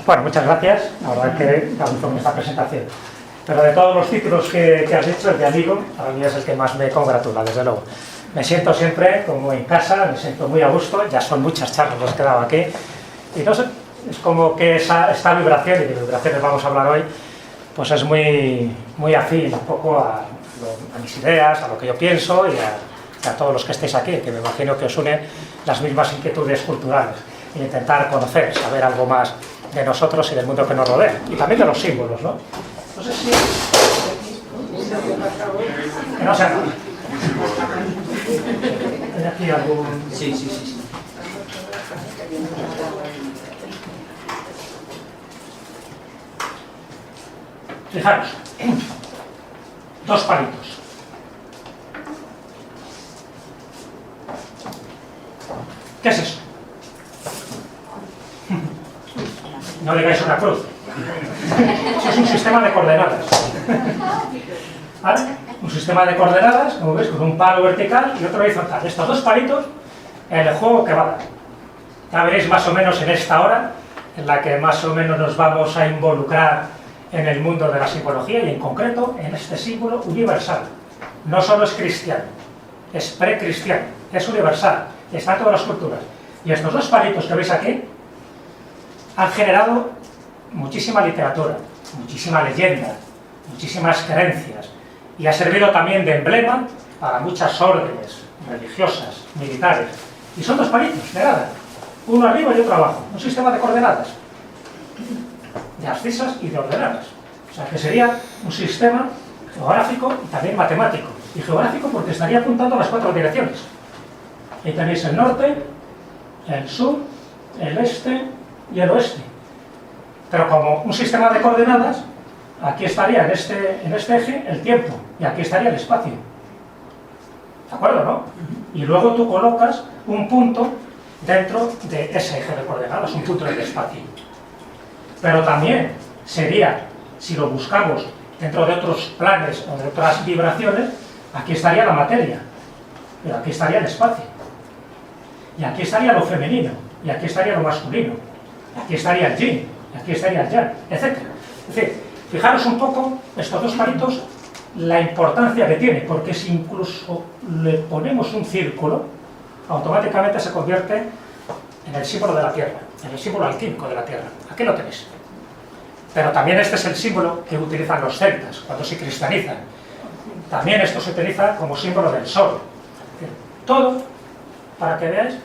Bueno, muchas gracias. La verdad que me gustó esta presentación. Pero de todos los títulos que has dicho, el de amigo, para mí es el que más me congratula, desde luego. Me siento siempre como en casa, me siento muy a gusto, ya son muchas charlas las que he dado aquí. Y no sé, es como que esta vibración, y de vibraciones vamos a hablar hoy, pues es muy afín un poco a mis ideas, a lo que yo pienso y a todos los que estéis aquí, que me imagino que os unen las mismas inquietudes culturales. E intentar conocer, saber algo más de nosotros y del mundo que nos rodea. Y también de los símbolos, ¿no? No sé si... Que no sea nada. ¿Hay aquí algún...? Sí. Fijaros, dos palitos. ¿Qué es eso? No digáis una cruz. Eso es un sistema de coordenadas. ¿Vale? Un sistema de coordenadas, como veis, con un palo vertical y otro horizontal. Estos dos palitos, en el juego que va a dar. Ya veréis más o menos en esta hora, en la que más o menos nos vamos a involucrar en el mundo de la simbología y en concreto en este símbolo universal. No solo es cristiano, es precristiano, es universal, está en todas las culturas. Y estos dos palitos que veis aquí han generado muchísima literatura, muchísima leyenda, muchísimas creencias, y ha servido también de emblema para muchas órdenes religiosas, militares. Y son dos palitos, de nada, uno arriba y otro abajo, un sistema de coordenadas, de abscisas y de ordenadas. O sea que sería un sistema geográfico y también matemático. Y geográfico porque estaría apuntando a las 4 direcciones. Ahí tenéis el norte, el sur, el este y el oeste. Pero como un sistema de coordenadas, aquí estaría en este eje el tiempo y aquí estaría el espacio. ¿De acuerdo, no? Y luego tú colocas un punto dentro de ese eje de coordenadas, un punto del espacio. Pero también sería, si lo buscamos dentro de otros planes o de otras vibraciones, aquí estaría la materia, pero aquí estaría el espacio. Y aquí estaría lo femenino, y aquí estaría lo masculino, y aquí estaría el yin, y aquí estaría el yang, etc. Es decir, fijaros un poco, estos dos palitos, la importancia que tiene, porque si incluso le ponemos un círculo, automáticamente se convierte en el símbolo de la Tierra, en el símbolo alquímico de la Tierra. Aquí lo tenéis. Pero también este es el símbolo que utilizan los celtas cuando se cristianizan. También esto se utiliza como símbolo del sol. Todo, para que veáis,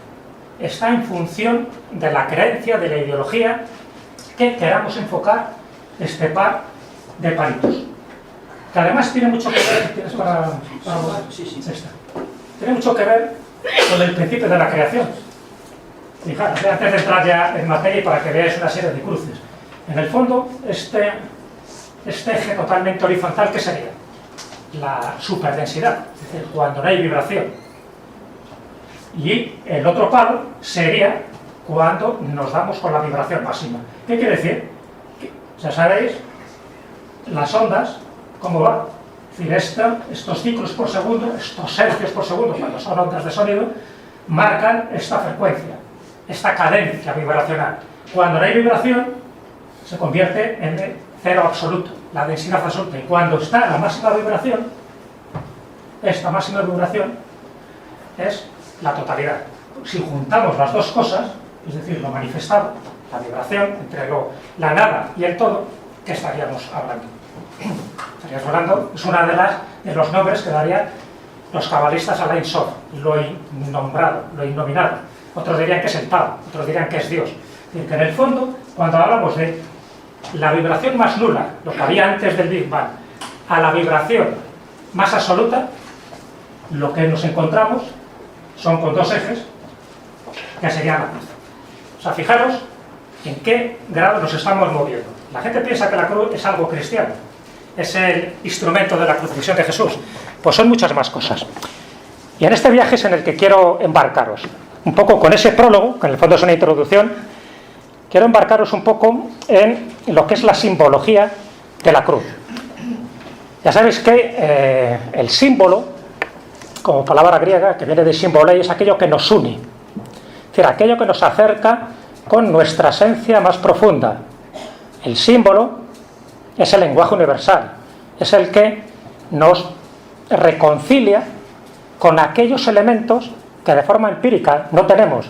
está en función de la creencia, de la ideología que queramos enfocar este par de palitos. Que además tiene mucho que ver, ¿tienes para sí. Tiene mucho que ver con el principio de la creación. Fijaros, antes de entrar ya en materia y para que veáis una serie de cruces. En el fondo, este eje totalmente horizontal, ¿qué sería? La superdensidad, es decir, cuando no hay vibración. Y el otro palo sería cuando nos damos con la vibración máxima. ¿Qué quiere decir? Que, ya sabéis, las ondas, ¿cómo va? Es decir, estos ciclos por segundo, estos hercios por segundo, cuando son ondas de sonido, marcan esta frecuencia, esta cadencia vibracional. Cuando no hay vibración, se convierte en cero absoluto, la densidad absoluta. Y cuando está la máxima vibración, esta máxima vibración es la totalidad. Si juntamos las dos cosas, es decir, lo manifestado, la vibración entre la nada y el todo, ¿qué estaríamos hablando? Estaríamos hablando, es una de los nombres que darían los cabalistas a la Ein Sof, lo innombrado, lo innominado. Otros dirían que es el Tao, otros dirían que es Dios. Es decir, que en el fondo, cuando hablamos de la vibración más nula, lo que había antes del Big Bang, a la vibración más absoluta, lo que nos encontramos son con dos ejes que serían la cruz. O sea, fijaros en qué grado nos estamos moviendo. La gente piensa que la cruz es algo cristiano, es el instrumento de la crucifixión de Jesús. Pues son muchas más cosas. Y en este viaje es en el que quiero embarcaros. Un poco con ese prólogo, que en el fondo es una introducción, quiero embarcaros un poco en lo que es la simbología de la cruz. Ya sabéis que el símbolo, como palabra griega, que viene de símbolei, es aquello que nos une. Es decir, aquello que nos acerca con nuestra esencia más profunda, El símbolo es el lenguaje universal, es el que nos reconcilia con aquellos elementos que de forma empírica no tenemos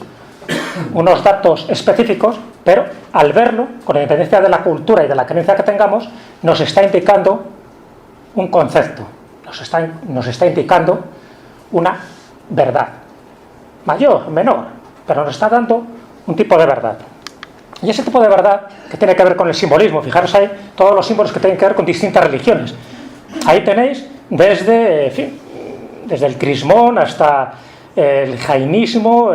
unos datos específicos, pero al verlo, con independencia de la cultura y de la creencia que tengamos, nos está indicando un concepto, nos está indicando una verdad, mayor, menor, pero nos está dando un tipo de verdad. Y ese tipo de verdad que tiene que ver con el simbolismo, fijaros ahí todos los símbolos que tienen que ver con distintas religiones. Ahí tenéis desde, en fin, desde el crismón hasta el jainismo,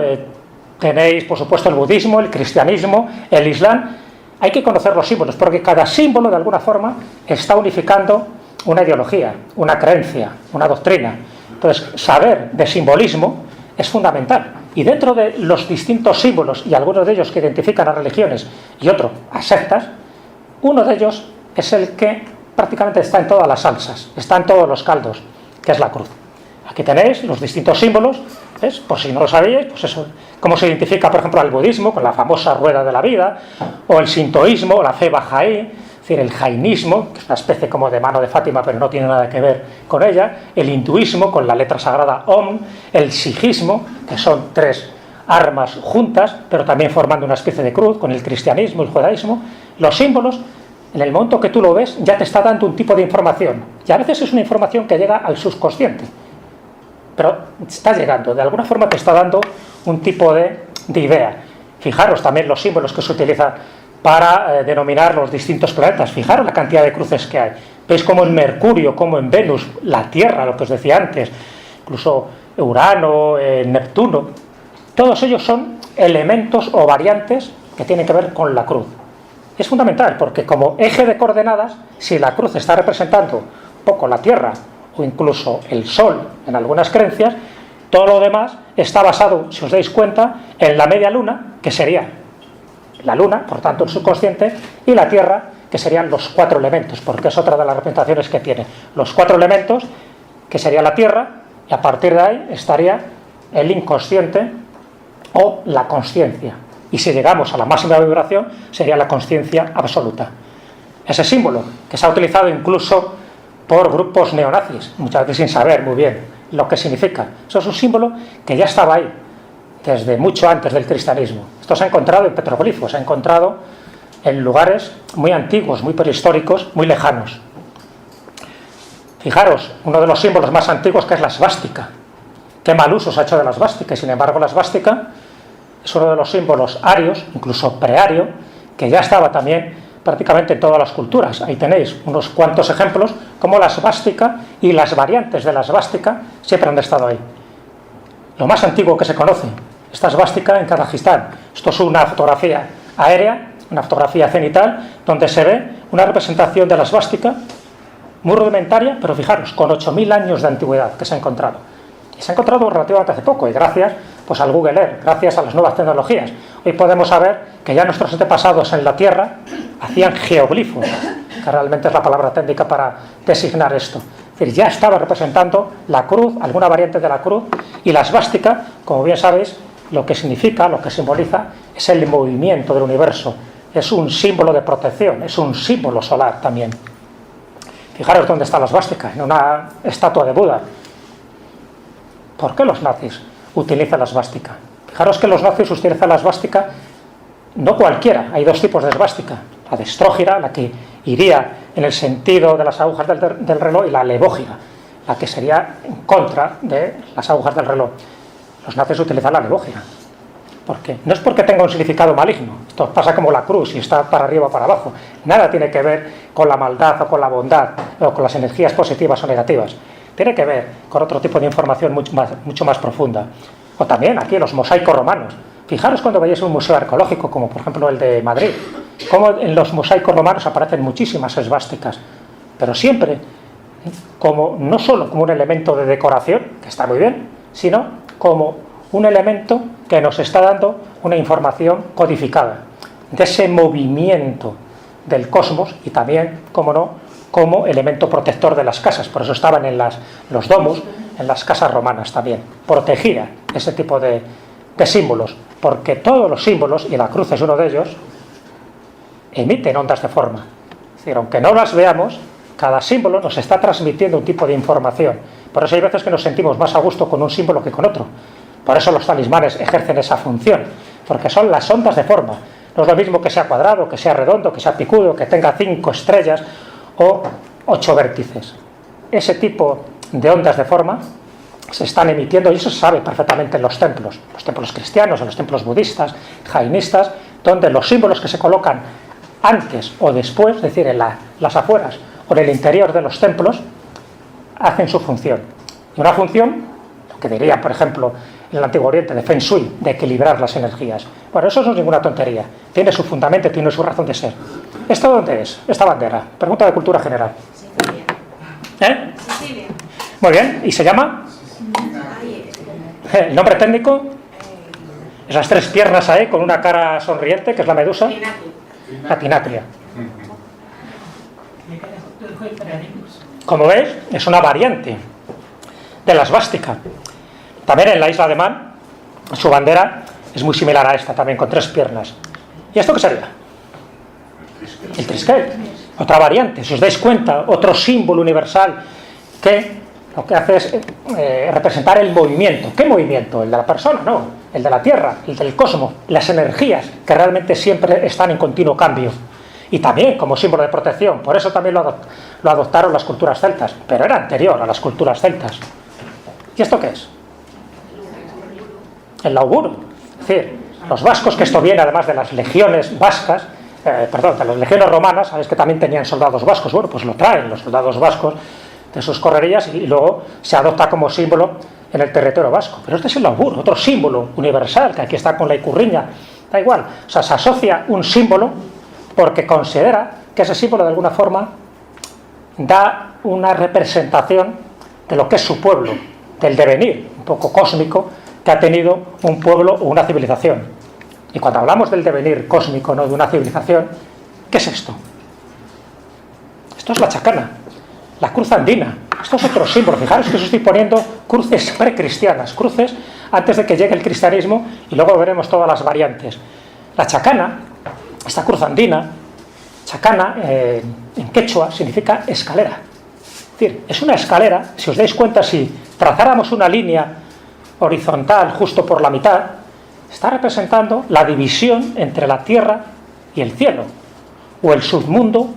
tenéis por supuesto el budismo, el cristianismo, el islam. Hay que conocer los símbolos porque cada símbolo de alguna forma está unificando una ideología, una creencia, una doctrina. Entonces, saber de simbolismo es fundamental. Y dentro de los distintos símbolos, y algunos de ellos que identifican a religiones y otros a sectas, uno de ellos es el que prácticamente está en todas las salsas, está en todos los caldos, que es la cruz. Aquí tenéis los distintos símbolos, ¿ves? Por si no lo sabíais, pues eso, cómo se identifica, por ejemplo, al budismo, con la famosa rueda de la vida, o el sintoísmo, o la fe bajaí, es decir, el jainismo, que es una especie como de mano de Fátima, pero no tiene nada que ver con ella, el hinduismo, con la letra sagrada Om, el sijismo, que son tres armas juntas, pero también formando una especie de cruz, con el cristianismo, el judaísmo. Los símbolos, en el momento que tú lo ves, ya te está dando un tipo de información, y a veces es una información que llega al subconsciente, pero está llegando, de alguna forma te está dando un tipo de idea. Fijaros también los símbolos que se utilizan para denominar los distintos planetas. Fijaros la cantidad de cruces que hay. Veis como en Mercurio, como en Venus, la Tierra, lo que os decía antes, incluso Urano, Neptuno, todos ellos son elementos o variantes que tienen que ver con la cruz. Es fundamental porque como eje de coordenadas, si la cruz está representando un poco la Tierra o incluso el Sol en algunas creencias, todo lo demás está basado, si os dais cuenta, en la media luna, que sería la luna, por tanto el subconsciente, y la Tierra, que serían los cuatro elementos, porque es otra de las representaciones que tiene. Los cuatro elementos, que sería la Tierra, y a partir de ahí estaría el inconsciente o la consciencia. Y si llegamos a la máxima vibración, sería la consciencia absoluta. Ese símbolo, que se ha utilizado incluso por grupos neonazis, muchas veces sin saber muy bien lo que significa. Eso es un símbolo que ya estaba ahí, desde mucho antes del cristianismo. Esto se ha encontrado en petroglifos, se ha encontrado en lugares muy antiguos, muy prehistóricos, muy lejanos. Fijaros, uno de los símbolos más antiguos, que es la esvástica. Qué mal uso se ha hecho de la esvástica, y sin embargo la esvástica es uno de los símbolos arios, incluso preario, que ya estaba también prácticamente en todas las culturas. Ahí tenéis unos cuantos ejemplos, como la esvástica y las variantes de la esvástica siempre han estado ahí. Lo más antiguo que se conoce, esta esvástica en Kazajistán. Esto es una fotografía aérea, una fotografía cenital, donde se ve una representación de la esvástica muy rudimentaria, pero fijaros, con 8.000 años de antigüedad que se ha encontrado. Y se ha encontrado relativamente hace poco, y gracias pues al Google Earth, gracias a las nuevas tecnologías. Hoy podemos saber que ya nuestros antepasados en la Tierra hacían geoglifos, que realmente es la palabra técnica para designar esto. Es decir, ya estaba representando la cruz, alguna variante de la cruz, y la esvástica, como bien sabéis, lo que significa, lo que simboliza, es el movimiento del universo. Es un símbolo de protección, es un símbolo solar también. Fijaros dónde está la esvástica, en una estatua de Buda. ¿Por qué los nazis utilizan la esvástica? Fijaros que los nazis utilizan la esvástica, no cualquiera, hay dos tipos de esvástica. La destrógira, la que iría en el sentido de las agujas del reloj, y la levógira, la que sería en contra de las agujas del reloj. Los nazis utilizan la levógira. ¿Por qué? No es porque tenga un significado maligno. Esto pasa como la cruz, y está para arriba o para abajo. Nada tiene que ver con la maldad o con la bondad, o con las energías positivas o negativas. Tiene que ver con otro tipo de información mucho más profunda. O también aquí los mosaicos romanos. Fijaros cuando vayáis a un museo arqueológico, como por ejemplo el de Madrid, cómo en los mosaicos romanos aparecen muchísimas esvásticas, pero siempre como no solo como un elemento de decoración, que está muy bien, sino como un elemento que nos está dando una información codificada de ese movimiento del cosmos, y también, como no, como elemento protector de las casas. Por eso estaban en los domos, en las casas romanas también. Protegía ese tipo de símbolos, porque todos los símbolos, y la cruz es uno de ellos, emiten ondas de forma. Es decir, aunque no las veamos, cada símbolo nos está transmitiendo un tipo de información. Por eso hay veces que nos sentimos más a gusto con un símbolo que con otro. Por eso los talismanes ejercen esa función, porque son las ondas de forma. No es lo mismo que sea cuadrado, que sea redondo, que sea picudo, que tenga 5 estrellas o 8 vértices. Ese tipo de ondas de forma se están emitiendo, y eso se sabe perfectamente en los templos cristianos, en los templos budistas, jainistas, donde los símbolos que se colocan antes o después, es decir, en las afueras o en el interior de los templos, hacen su función. Y una función, lo que diría, por ejemplo, en el Antiguo Oriente, de Feng Shui, de equilibrar las energías. Bueno, eso no es ninguna tontería. Tiene su fundamento, tiene su razón de ser. ¿Esto dónde es? Esta bandera. Pregunta de cultura general. Sicilia. ¿Eh? Sicilia. Muy bien. ¿Y se llama? El nombre técnico, esas 3 piernas ahí con una cara sonriente, que es la medusa. La Tinacria. Como veis, es una variante de la esvástica. También en la isla de Man, su bandera es muy similar a esta, también con 3 piernas. ¿Y esto qué sería? El triskel. Otra variante, si os dais cuenta, otro símbolo universal que lo que hace es representar el movimiento. ¿Qué movimiento? ¿El de la persona? No, el de la Tierra, el del cosmos, las energías que realmente siempre están en continuo cambio. Y también como símbolo de protección. Por eso también lo adoptaron las culturas celtas, pero era anterior a las culturas celtas. ¿Y esto qué es? El lauburo. Es decir, los vascos, que esto viene además de las legiones vascas, de las legiones romanas, sabéis que también tenían soldados vascos. Bueno, pues lo traen los soldados vascos de sus correrías y luego se adopta como símbolo en el territorio vasco. Pero este es el lauburo, otro símbolo universal, que aquí está con la icurriña, da igual. O sea, se asocia un símbolo porque considera que ese símbolo de alguna forma da una representación de lo que es su pueblo, del devenir un poco cósmico que ha tenido un pueblo o una civilización. Y cuando hablamos del devenir cósmico, ¿no?, de una civilización, ¿qué es esto? Esto es la chacana, la cruz andina. Esto es otro símbolo. Fijaros que os estoy poniendo cruces precristianas, cruces antes de que llegue el cristianismo, y luego veremos todas las variantes. La chacana, esta cruz andina, chacana en quechua significa escalera. Es decir, es una escalera. Si os dais cuenta, si trazáramos una línea horizontal justo por la mitad, está representando la división entre la tierra y el cielo, o el submundo,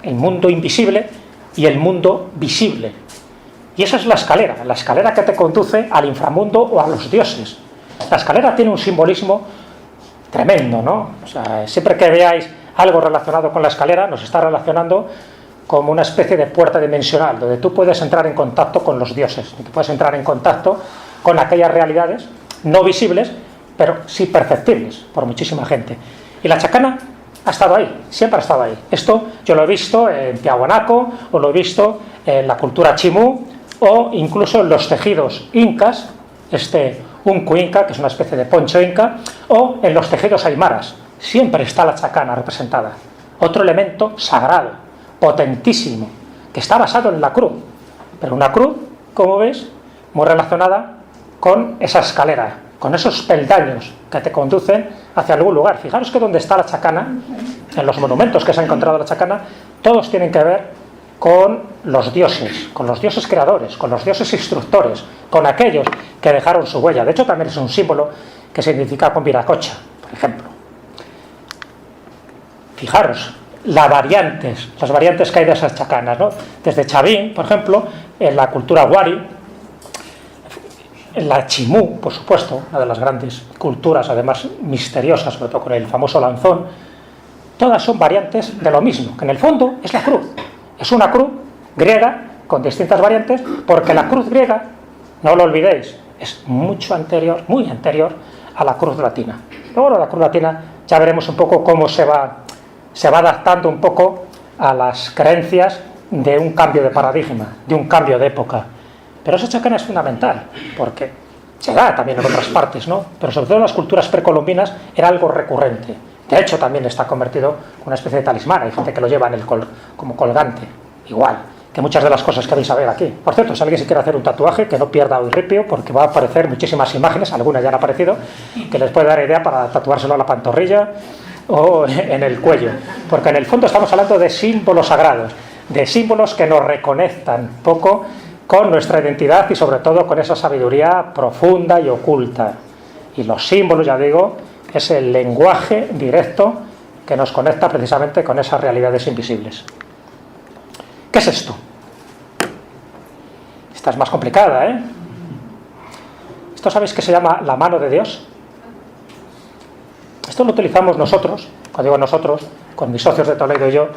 el mundo invisible, y el mundo visible. Y esa es la escalera que te conduce al inframundo o a los dioses. La escalera tiene un simbolismo tremendo, ¿no? O sea, siempre que veáis algo relacionado con la escalera, nos está relacionando como una especie de puerta dimensional, donde tú puedes entrar en contacto con los dioses, donde puedes entrar en contacto con aquellas realidades no visibles, pero sí perceptibles por muchísima gente. Y la chacana ha estado ahí, siempre ha estado ahí. Esto yo lo he visto en Tiahuanaco, o lo he visto en la cultura chimú, o incluso en los tejidos incas, uncu inca, que es una especie de poncho inca, o en los tejidos aymaras. Siempre está la chacana representada. Otro elemento sagrado, potentísimo, que está basado en la cruz. Pero una cruz, como ves, muy relacionada con esa escalera, con esos peldaños que te conducen hacia algún lugar. Fijaros que donde está la chacana, en los monumentos que se ha encontrado la chacana, todos tienen que ver con los dioses creadores, con los dioses instructores, con aquellos que dejaron su huella. De hecho, también es un símbolo que significa con Viracocha, por ejemplo. Fijaros las variantes que hay de esas chacanas, ¿no? Desde Chavín, por ejemplo, en la cultura wari, en la chimú, por supuesto, una de las grandes culturas, además misteriosas, sobre todo con el famoso lanzón, todas son variantes de lo mismo, que en el fondo es la cruz. Es una cruz griega con distintas variantes, porque la cruz griega, no lo olvidéis, es mucho anterior, muy anterior a la cruz latina. Luego la cruz latina ya veremos un poco cómo se va adaptando un poco a las creencias de un cambio de paradigma, de un cambio de época. Pero esa chacana es fundamental, porque se da también en otras partes, ¿no? Pero sobre todo en las culturas precolombinas era algo recurrente. De hecho, también está convertido en una especie de talismán. Hay gente que lo lleva como colgante, igual que muchas de las cosas que vais a ver aquí. Por cierto, si alguien se quiere hacer un tatuaje, que no pierda el ripio, porque va a aparecer muchísimas imágenes, algunas ya han aparecido, que les puede dar idea para tatuárselo a la pantorrilla o en el cuello, porque en el fondo estamos hablando de símbolos sagrados, de símbolos que nos reconectan un poco con nuestra identidad y sobre todo con esa sabiduría profunda y oculta. Y los símbolos, ya digo, es el lenguaje directo que nos conecta precisamente con esas realidades invisibles. ¿Qué es esto? Esta es más complicada, ¿eh? ¿Esto sabéis que se llama la mano de Dios? Esto lo utilizamos nosotros, cuando digo nosotros, con mis socios de Toledo y yo,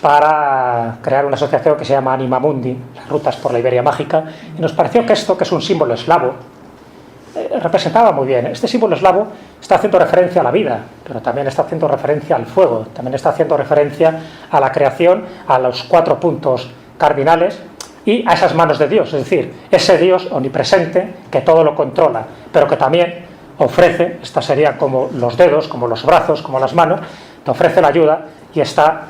para crear una asociación que se llama Anima Mundi, las rutas por la Iberia mágica, y nos pareció que esto, que es un símbolo eslavo, representaba muy bien. Este símbolo eslavo está haciendo referencia a la vida, pero también está haciendo referencia al fuego, también está haciendo referencia a la creación, a los 4 puntos cardinales y a esas manos de Dios, es decir, ese Dios omnipresente que todo lo controla, pero que también ofrece, esta sería como los dedos, como los brazos, como las manos, te ofrece la ayuda y está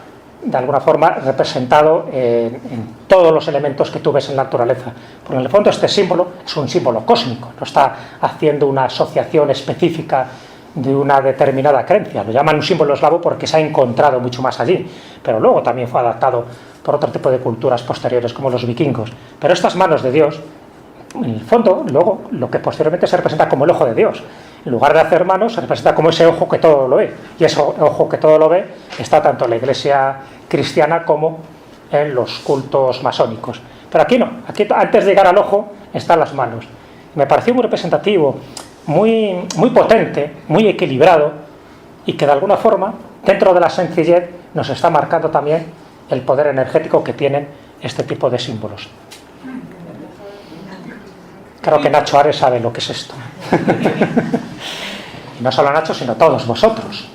de alguna forma representado en todos los elementos que tú ves en la naturaleza. Porque en el fondo este símbolo es un símbolo cósmico, no está haciendo una asociación específica de una determinada creencia. Lo llaman un símbolo eslavo porque se ha encontrado mucho más allí, pero luego también fue adaptado por otro tipo de culturas posteriores como los vikingos. Pero estas manos de Dios, en el fondo, luego lo que posteriormente se representa como el ojo de Dios. En lugar de hacer manos, se representa como ese ojo que todo lo ve. Y ese ojo que todo lo ve está tanto en la iglesia cristiana como en los cultos masónicos. Pero aquí no. Aquí, antes de llegar al ojo, están las manos. Me pareció muy representativo, muy potente, muy equilibrado, y que de alguna forma, dentro de la sencillez, nos está marcando también el poder energético que tienen este tipo de símbolos. Creo que Nacho Ares sabe lo que es esto. Y no solo Nacho, sino todos vosotros.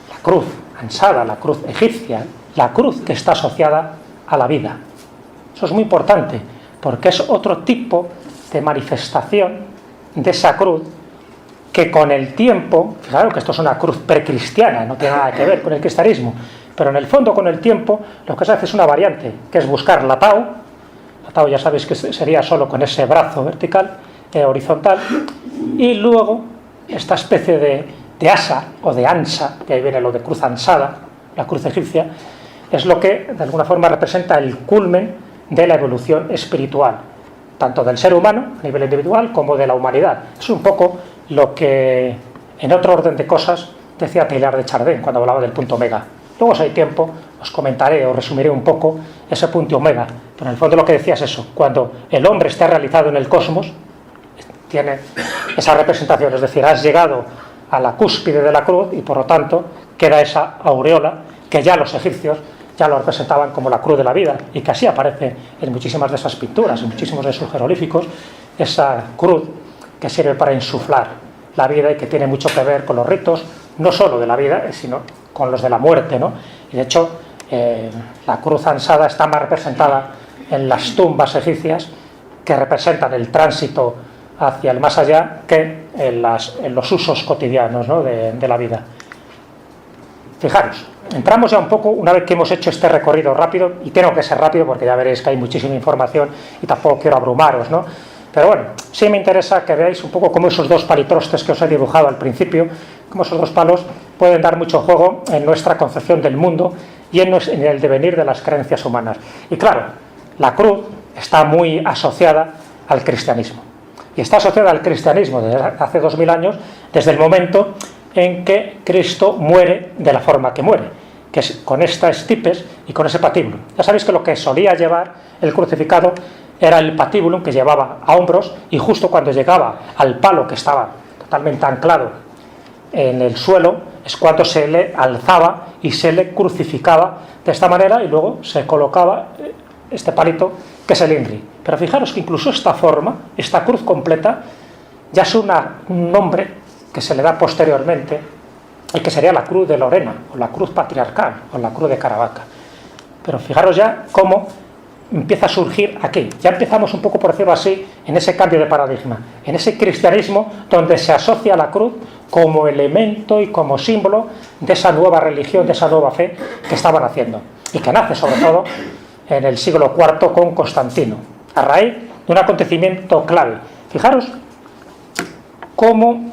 La cruz ansada, la cruz egipcia, la cruz que está asociada a la vida. Eso es muy importante, porque es otro tipo de manifestación de esa cruz que con el tiempo, claro que esto es una cruz precristiana, no tiene nada que ver con el cristianismo, pero en el fondo con el tiempo lo que se hace es una variante, que es buscar la Tao. La Tao ya sabéis que sería solo con ese brazo vertical, horizontal, y luego esta especie de asa o de ansa, de ahí viene lo de cruz ansada, la cruz egipcia, es lo que de alguna forma representa el culmen de la evolución espiritual, tanto del ser humano a nivel individual como de la humanidad. Es un poco lo que en otro orden de cosas decía Teilhard de Chardin cuando hablaba del punto omega. Luego, si hay tiempo, os comentaré o resumiré un poco ese punto omega, pero en el fondo lo que decía es eso: cuando el hombre está realizado en el cosmos, tiene esa representación, es decir, has llegado a la cúspide de la cruz y por lo tanto queda esa aureola que ya los egipcios ya lo representaban como la cruz de la vida, y que así aparece en muchísimas de esas pinturas, en muchísimos de sus jeroglíficos, esa cruz que sirve para insuflar la vida y que tiene mucho que ver con los ritos, no solo de la vida, sino con los de la muerte, ¿no? Y de hecho, la cruz ansada está más representada en las tumbas egipcias, que representan el tránsito hacia el más allá, que en los usos cotidianos, ¿no?, de la vida. Fijaros, entramos ya un poco, una vez que hemos hecho este recorrido rápido, y tengo que ser rápido porque ya veréis que hay muchísima información y tampoco quiero abrumaros, ¿no? Pero bueno, sí me interesa que veáis un poco cómo esos 2 palitrostes que os he dibujado al principio, cómo esos 2 palos pueden dar mucho juego en nuestra concepción del mundo y en el devenir de las creencias humanas. Y claro, la cruz está muy asociada al cristianismo. Y está asociada al cristianismo desde hace 2000 años, desde el momento en que Cristo muere de la forma que muere, que es con estas estipes y con ese patíbulo. Ya sabéis que lo que solía llevar el crucificado era el patíbulo que llevaba a hombros, y justo cuando llegaba al palo que estaba totalmente anclado en el suelo es cuando se le alzaba y se le crucificaba de esta manera, y luego se colocaba este palito que es el INRI. Pero fijaros que incluso esta forma, esta cruz completa, ya es un nombre que se le da posteriormente, y que sería la cruz de Lorena, o la cruz patriarcal, o la cruz de Caravaca. Pero fijaros ya cómo empieza a surgir aquí. Ya empezamos un poco, por decirlo así, en ese cambio de paradigma, en ese cristianismo donde se asocia la cruz como elemento y como símbolo de esa nueva religión, de esa nueva fe que estaban haciendo, y que nace sobre todo en el siglo IV con Constantino, a raíz de un acontecimiento clave. Fijaros cómo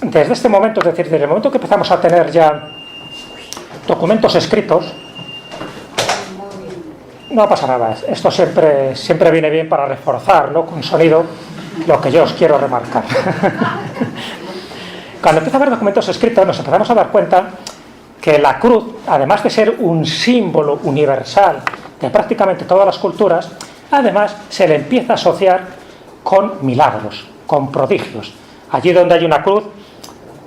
desde este momento, es decir, desde el momento que empezamos a tener ya documentos escritos, no pasa nada. Esto siempre viene bien para reforzar, ¿no?, con sonido, lo que yo os quiero remarcar. Cuando empieza a haber documentos escritos, nos empezamos a dar cuenta que la cruz, además de ser un símbolo universal de prácticamente todas las culturas, además se le empieza a asociar con milagros, con prodigios. Allí donde hay una cruz,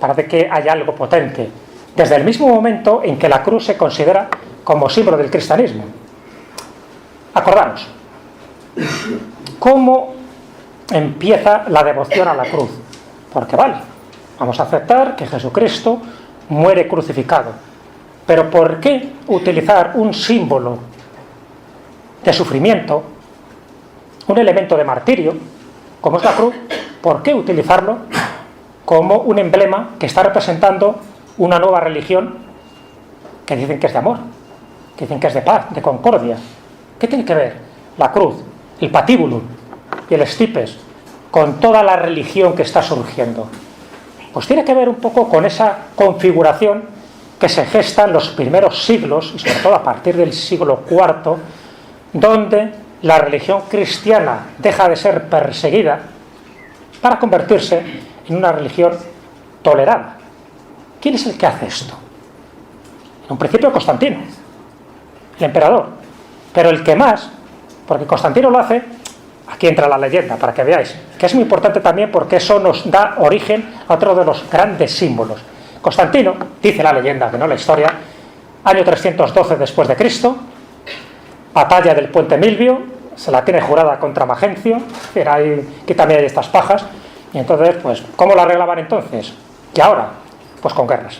parece que hay algo potente. Desde el mismo momento en que la cruz se considera como símbolo del cristianismo. Acordaros, ¿cómo empieza la devoción a la cruz? Porque vale, vamos a aceptar que Jesucristo muere crucificado. Pero ¿por qué utilizar un símbolo de sufrimiento, un elemento de martirio, como es la cruz? ¿Por qué utilizarlo como un emblema que está representando una nueva religión que dicen que es de amor, que dicen que es de paz, de concordia? ¿Qué tiene que ver la cruz, el patíbulo y el stipes con toda la religión que está surgiendo? Pues tiene que ver un poco con esa configuración que se gesta en los primeros siglos, y sobre todo a partir del siglo IV, donde la religión cristiana deja de ser perseguida para convertirse en una religión tolerada. ¿Quién es el que hace esto? En un principio Constantino, el emperador, pero el que más, porque Constantino lo hace, aquí entra la leyenda para que veáis, que es muy importante también porque eso nos da origen a otro de los grandes símbolos. Constantino, dice la leyenda, que no la historia, año 312 después de Cristo, batalla del puente Milvio, se la tiene jurada contra Magencio, era ahí, que también hay estas pajas, y entonces, pues, ¿cómo la arreglaban entonces? ¿Y ahora? Pues con guerras.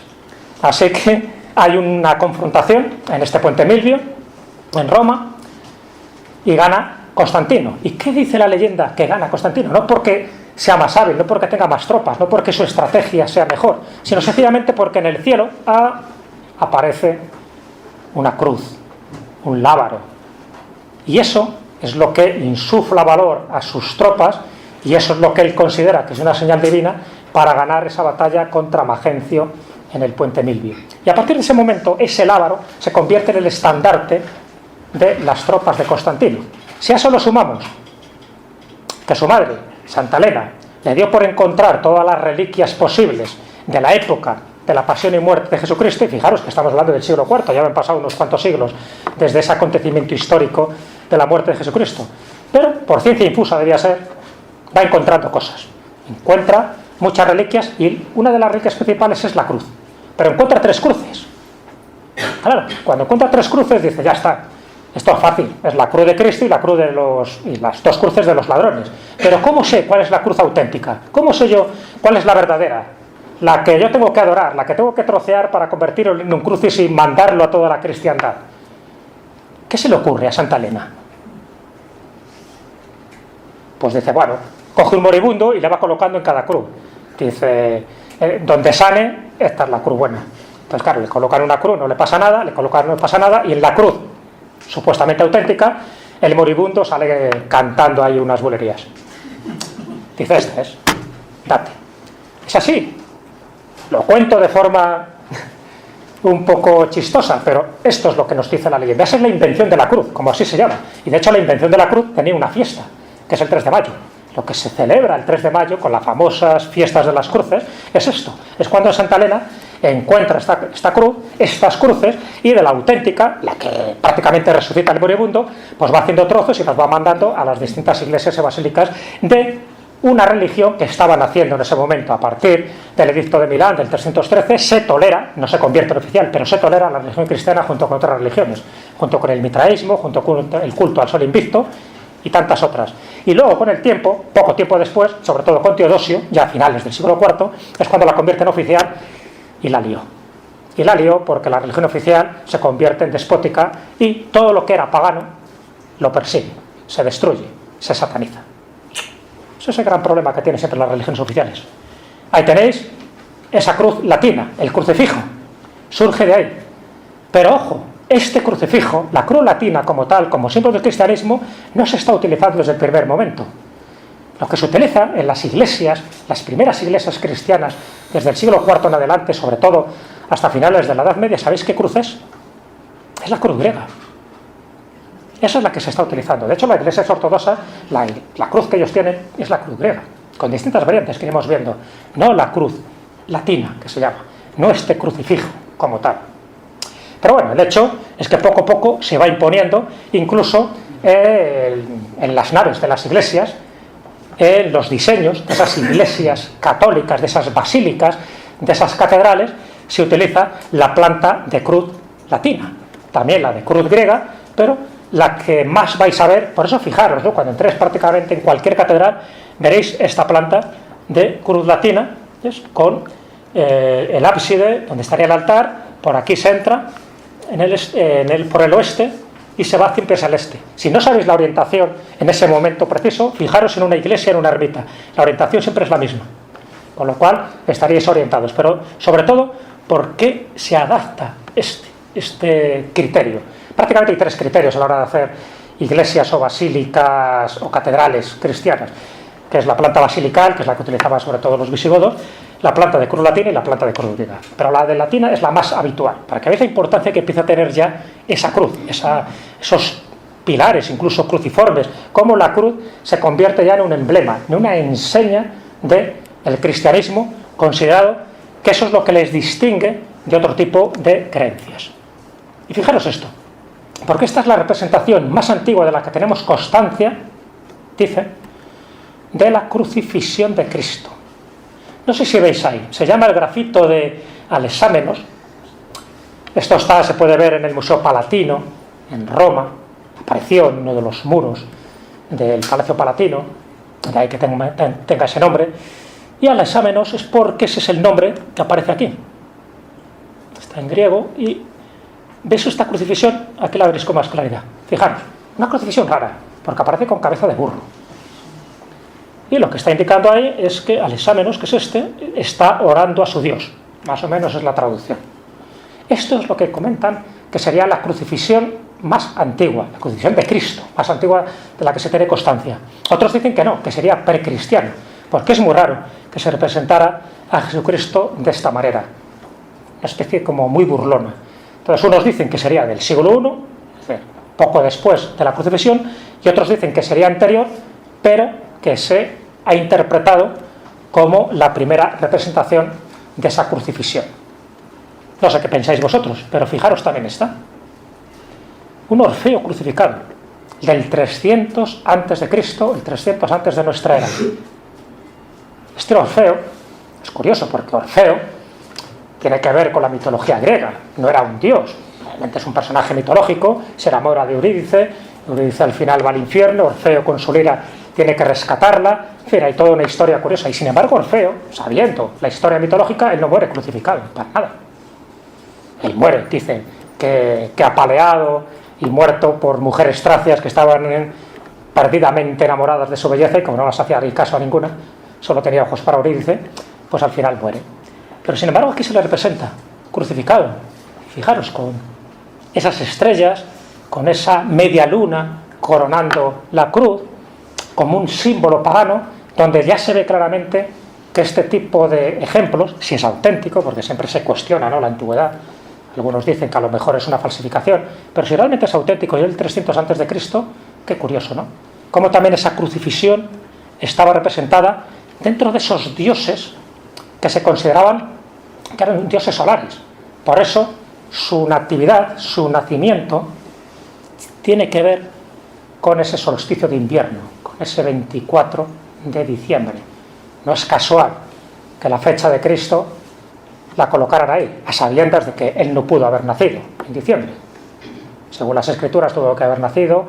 Así que hay una confrontación en este puente Milvio, en Roma, y gana Constantino. ¿Y qué dice la leyenda? Que gana Constantino, no porque sea más hábil, no porque tenga más tropas, no porque su estrategia sea mejor, sino sencillamente porque en el cielo aparece una cruz, un lábaro. Y eso es lo que insufla valor a sus tropas, y eso es lo que él considera que es una señal divina para ganar esa batalla contra Magencio en el puente Milvio. Y a partir de ese momento, ese lábaro se convierte en el estandarte de las tropas de Constantino. Si a eso lo sumamos que su madre, Santa Elena, le dio por encontrar todas las reliquias posibles de la época de la pasión y muerte de Jesucristo, y fijaros que estamos hablando del siglo IV, ya han pasado unos cuantos siglos desde ese acontecimiento histórico de la muerte de Jesucristo, pero por ciencia infusa debía ser, va encontrando cosas, encuentra muchas reliquias, y una de las reliquias principales es la cruz, pero encuentra 3 cruces. Claro, cuando encuentra 3 cruces dice, ya está, esto es fácil, es la cruz de Cristo y la cruz y las 2 cruces de los ladrones. Pero ¿cómo sé cuál es la cruz auténtica? ¿Cómo sé yo cuál es la verdadera? La que yo tengo que adorar, la que tengo que trocear para convertirlo en un crucis y mandarlo a toda la cristiandad. ¿Qué se le ocurre a Santa Elena? Pues dice, bueno, coge un moribundo y le va colocando en cada cruz. Dice, donde sane, esta es la cruz buena. Entonces, claro, le colocan una cruz, no le pasa nada, le colocan, no le pasa nada, y en la cruz supuestamente auténtica, el moribundo sale cantando ahí unas bulerías. Dice, esta es, date. Es así. Lo cuento de forma un poco chistosa, pero esto es lo que nos dice la leyenda. Esa es la invención de la cruz, como así se llama. Y de hecho la invención de la cruz tenía una fiesta, que es el 3 de mayo. Lo que se celebra el 3 de mayo con las famosas fiestas de las cruces es esto. Es cuando Santa Elena encuentra esta cruz, estas cruces, y de la auténtica, la que prácticamente resucita el moribundo, pues va haciendo trozos y las va mandando a las distintas iglesias y basílicas de una religión que estaban haciendo en ese momento. A partir del edicto de Milán del 313 se tolera, no se convierte en oficial, pero se tolera la religión cristiana junto con otras religiones, junto con el mitraísmo, junto con el culto al sol invicto y tantas otras. Y luego con el tiempo, poco tiempo después, sobre todo con Teodosio, ya a finales del siglo IV, es cuando la convierte en oficial y la lió. Y la lió porque la religión oficial se convierte en despótica y todo lo que era pagano lo persigue, se destruye, se sataniza. Ese es el gran problema que tienen siempre las religiones oficiales. Ahí tenéis esa cruz latina, el crucifijo, surge de ahí. Pero ojo, este crucifijo, la cruz latina como tal, como símbolo del cristianismo, no se está utilizando desde el primer momento. Lo que se utiliza en las iglesias, las primeras iglesias cristianas, desde el siglo IV en adelante, sobre todo hasta finales de la Edad Media, ¿sabéis qué cruz es? Es la cruz griega. Esa es la que se está utilizando. De hecho, la iglesia ortodoxa, la cruz que ellos tienen es la cruz griega, con distintas variantes que iremos viendo. No la cruz latina, que se llama, no este crucifijo como tal. Pero bueno, el hecho es que poco a poco se va imponiendo, incluso en las naves de las iglesias, en los diseños de esas iglesias católicas, de esas basílicas, de esas catedrales, se utiliza la planta de cruz latina, también la de cruz griega, pero la que más vais a ver, por eso fijaros, ¿no? Cuando entréis prácticamente en cualquier catedral, veréis esta planta de cruz latina, ¿ves? Con el ábside, donde estaría el altar, por aquí se entra, por el oeste, y se va siempre hacia el este. Si no sabéis la orientación en ese momento preciso, fijaros en una iglesia, en una ermita. La orientación siempre es la misma, con lo cual estaríais orientados. Pero sobre todo, ¿por qué se adapta este criterio? Prácticamente hay 3 criterios a la hora de hacer iglesias o basílicas o catedrales cristianas, que es la planta basilical, que es la que utilizaban sobre todo los visigodos, la planta de cruz latina y la planta de cruz griega. Pero la de latina es la más habitual, para que veáis la importancia que empieza a tener ya esa cruz, esos pilares, incluso cruciformes, cómo la cruz se convierte ya en un emblema, en una enseña del cristianismo, considerado que eso es lo que les distingue de otro tipo de creencias. Y fijaros esto, porque esta es la representación más antigua de la que tenemos constancia, dice, de la crucifixión de Cristo. No sé si veis ahí, se llama el grafito de Alexámenos. Esto se puede ver en el Museo Palatino, en Roma, apareció en uno de los muros del Palacio Palatino, de ahí que tenga ese nombre, y Alexámenos es porque ese es el nombre que aparece aquí. Está en griego y ¿veis esta crucifixión? Aquí la veréis con más claridad. Fijaros, una crucifixión rara, porque aparece con cabeza de burro. Y lo que está indicando ahí es que Alexámenos, que es está orando a su Dios. Más o menos es la traducción. Esto es lo que comentan que sería la crucifixión más antigua, la crucifixión de Cristo, más antigua de la que se tiene constancia. Otros dicen que no, que sería precristiano, porque es muy raro que se representara a Jesucristo de esta manera, una especie como muy burlona. Entonces unos dicen que sería del siglo I, es decir, poco después de la crucifixión, y otros dicen que sería anterior, pero que se ha interpretado como la primera representación de esa crucifixión. No sé qué pensáis vosotros, pero fijaros también está. Un Orfeo crucificado, del 300 antes de Cristo, el 300 antes de nuestra era. Este Orfeo es curioso porque Orfeo tiene que ver con la mitología griega, no era un dios, realmente es un personaje mitológico, se enamora de Eurídice, Eurídice al final va al infierno, Orfeo con su lira tiene que rescatarla, en fin, hay toda una historia curiosa, y sin embargo Orfeo, sabiendo la historia mitológica, él no muere crucificado, para nada. Él muere, dicen, que apaleado y muerto por mujeres tracias que estaban perdidamente enamoradas de su belleza, y como no las hacía ni caso a ninguna, solo tenía ojos para Eurídice, pues al final muere. Pero sin embargo aquí se le representa crucificado, fijaros, con esas estrellas, con esa media luna coronando la cruz, como un símbolo pagano, donde ya se ve claramente que este tipo de ejemplos, si es auténtico, porque siempre se cuestiona, ¿no?, la antigüedad, algunos dicen que a lo mejor es una falsificación, pero si realmente es auténtico y el 300 antes de Cristo, qué curioso, ¿no? Como también esa crucifixión estaba representada dentro de esos dioses que se consideraban que eran dioses solares. Por eso su natividad, su nacimiento, tiene que ver con ese solsticio de invierno, con ese 24 de diciembre. No es casual que la fecha de Cristo la colocaran ahí, a sabiendas de que él no pudo haber nacido en diciembre. Según las escrituras tuvo que haber nacido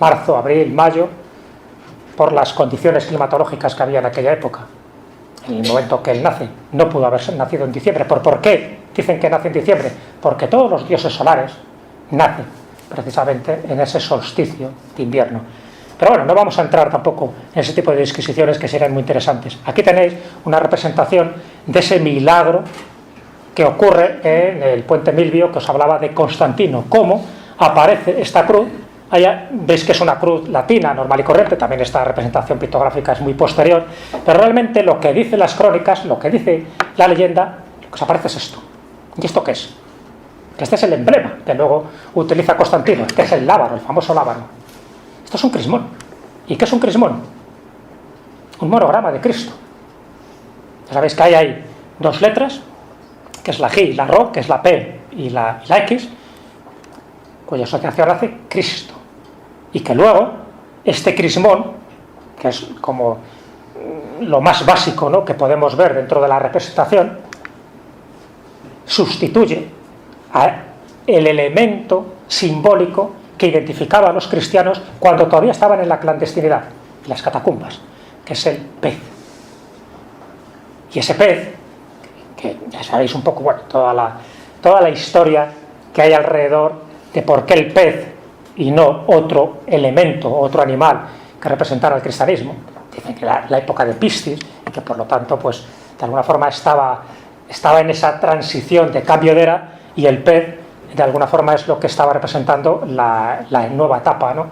marzo, abril, mayo, por las condiciones climatológicas que había en aquella época. En el momento que él nace, no pudo haber nacido en diciembre. ¿Por qué dicen que nace en diciembre? Porque todos los dioses solares nacen precisamente en ese solsticio de invierno. Pero bueno, no vamos a entrar tampoco en ese tipo de disquisiciones que serían muy interesantes. Aquí tenéis una representación de ese milagro que ocurre en el puente Milvio, que os hablaba de Constantino, cómo aparece esta cruz veis que es una cruz latina, normal y corriente, también esta representación pictográfica es muy posterior, pero realmente lo que dicen las crónicas, lo que dice la leyenda, lo que os aparece es esto. ¿Y esto qué es? Este es el emblema que luego utiliza Constantino, este es el lábaro, el famoso lábaro. Esto es un crismón. ¿Y qué es un crismón? Un monograma de Cristo. Ya sabéis que hay ahí dos letras, que es la G y la Rho, que es la P y la X, cuya asociación hace Cristo. Y que luego, este crismón, que es como lo más básico, ¿no?, que podemos ver dentro de la representación, sustituye el elemento simbólico que identificaba a los cristianos cuando todavía estaban en la clandestinidad, en las catacumbas, que es el pez. Y ese pez, que ya sabéis un poco, bueno, toda la historia que hay alrededor de por qué el pez y no otro elemento, otro animal que representara el cristianismo. Dicen que la época de Piscis, y que por lo tanto, pues, de alguna forma estaba en esa transición de cambio de era, y el pez, de alguna forma, es lo que estaba representando la nueva etapa, ¿no?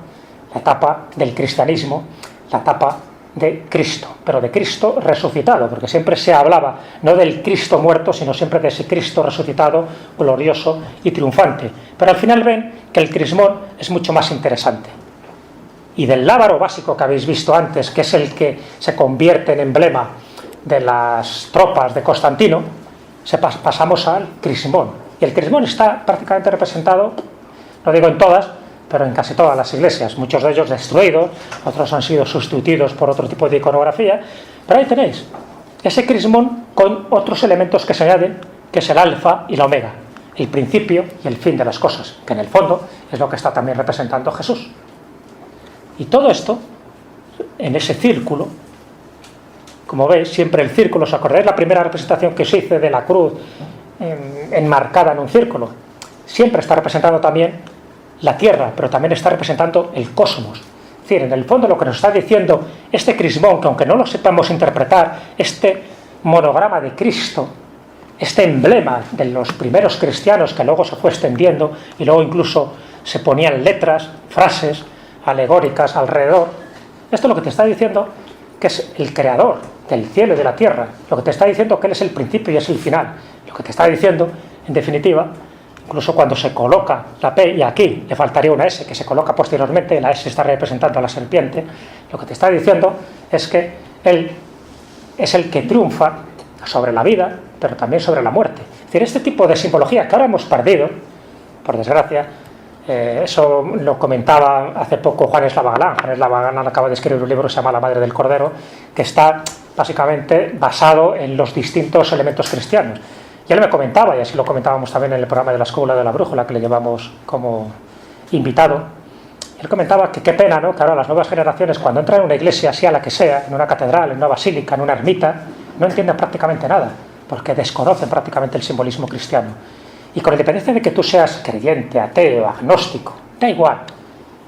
La etapa del cristianismo, la etapa de Cristo, pero de Cristo resucitado, porque siempre se hablaba no del Cristo muerto, sino siempre de ese Cristo resucitado, glorioso y triunfante. Pero al final ven que el crismón es mucho más interesante. Y del lábaro básico que habéis visto antes, que es el que se convierte en emblema de las tropas de Constantino, pasamos al crismón. Y el crismón está prácticamente representado, no digo en todas, pero en casi todas las iglesias, muchos de ellos destruidos, otros han sido sustituidos por otro tipo de iconografía, pero ahí tenéis ese crismón con otros elementos que se añaden, que es el alfa y la omega, el principio y el fin de las cosas, que en el fondo es lo que está también representando Jesús. Y todo esto, en ese círculo, como veis, siempre el círculo, ¿os acordáis la primera representación que se hizo de la cruz enmarcada en un círculo? Siempre está representando también la Tierra, pero también está representando el cosmos. Es decir, en el fondo lo que nos está diciendo este crismón, que aunque no lo sepamos interpretar, este monograma de Cristo, este emblema de los primeros cristianos que luego se fue extendiendo y luego incluso se ponían letras, frases alegóricas alrededor, esto lo que te está diciendo que es el creador del cielo y de la tierra, lo que te está diciendo que él es el principio y es el final, lo que te está diciendo, en definitiva, incluso cuando se coloca la P, y aquí le faltaría una S que se coloca posteriormente, la S está representando a la serpiente, lo que te está diciendo es que él es el que triunfa sobre la vida, pero también sobre la muerte. Es decir, este tipo de simbología que ahora hemos perdido, por desgracia, eso lo comentaba hace poco Juan Eslava Galán. Juan Eslava Galán acaba de escribir un libro que se llama La Madre del Cordero, que está básicamente basado en los distintos elementos cristianos. Y él me comentaba, y así lo comentábamos también en el programa de la Escóbula de la Brújula, que le llevamos como invitado, él comentaba que qué pena, ¿no?, que ahora las nuevas generaciones, cuando entran en una iglesia, sea la que sea, en una catedral, en una basílica, en una ermita, no entienden prácticamente nada, porque desconocen prácticamente el simbolismo cristiano. Y con independencia de que tú seas creyente, ateo, agnóstico, da igual.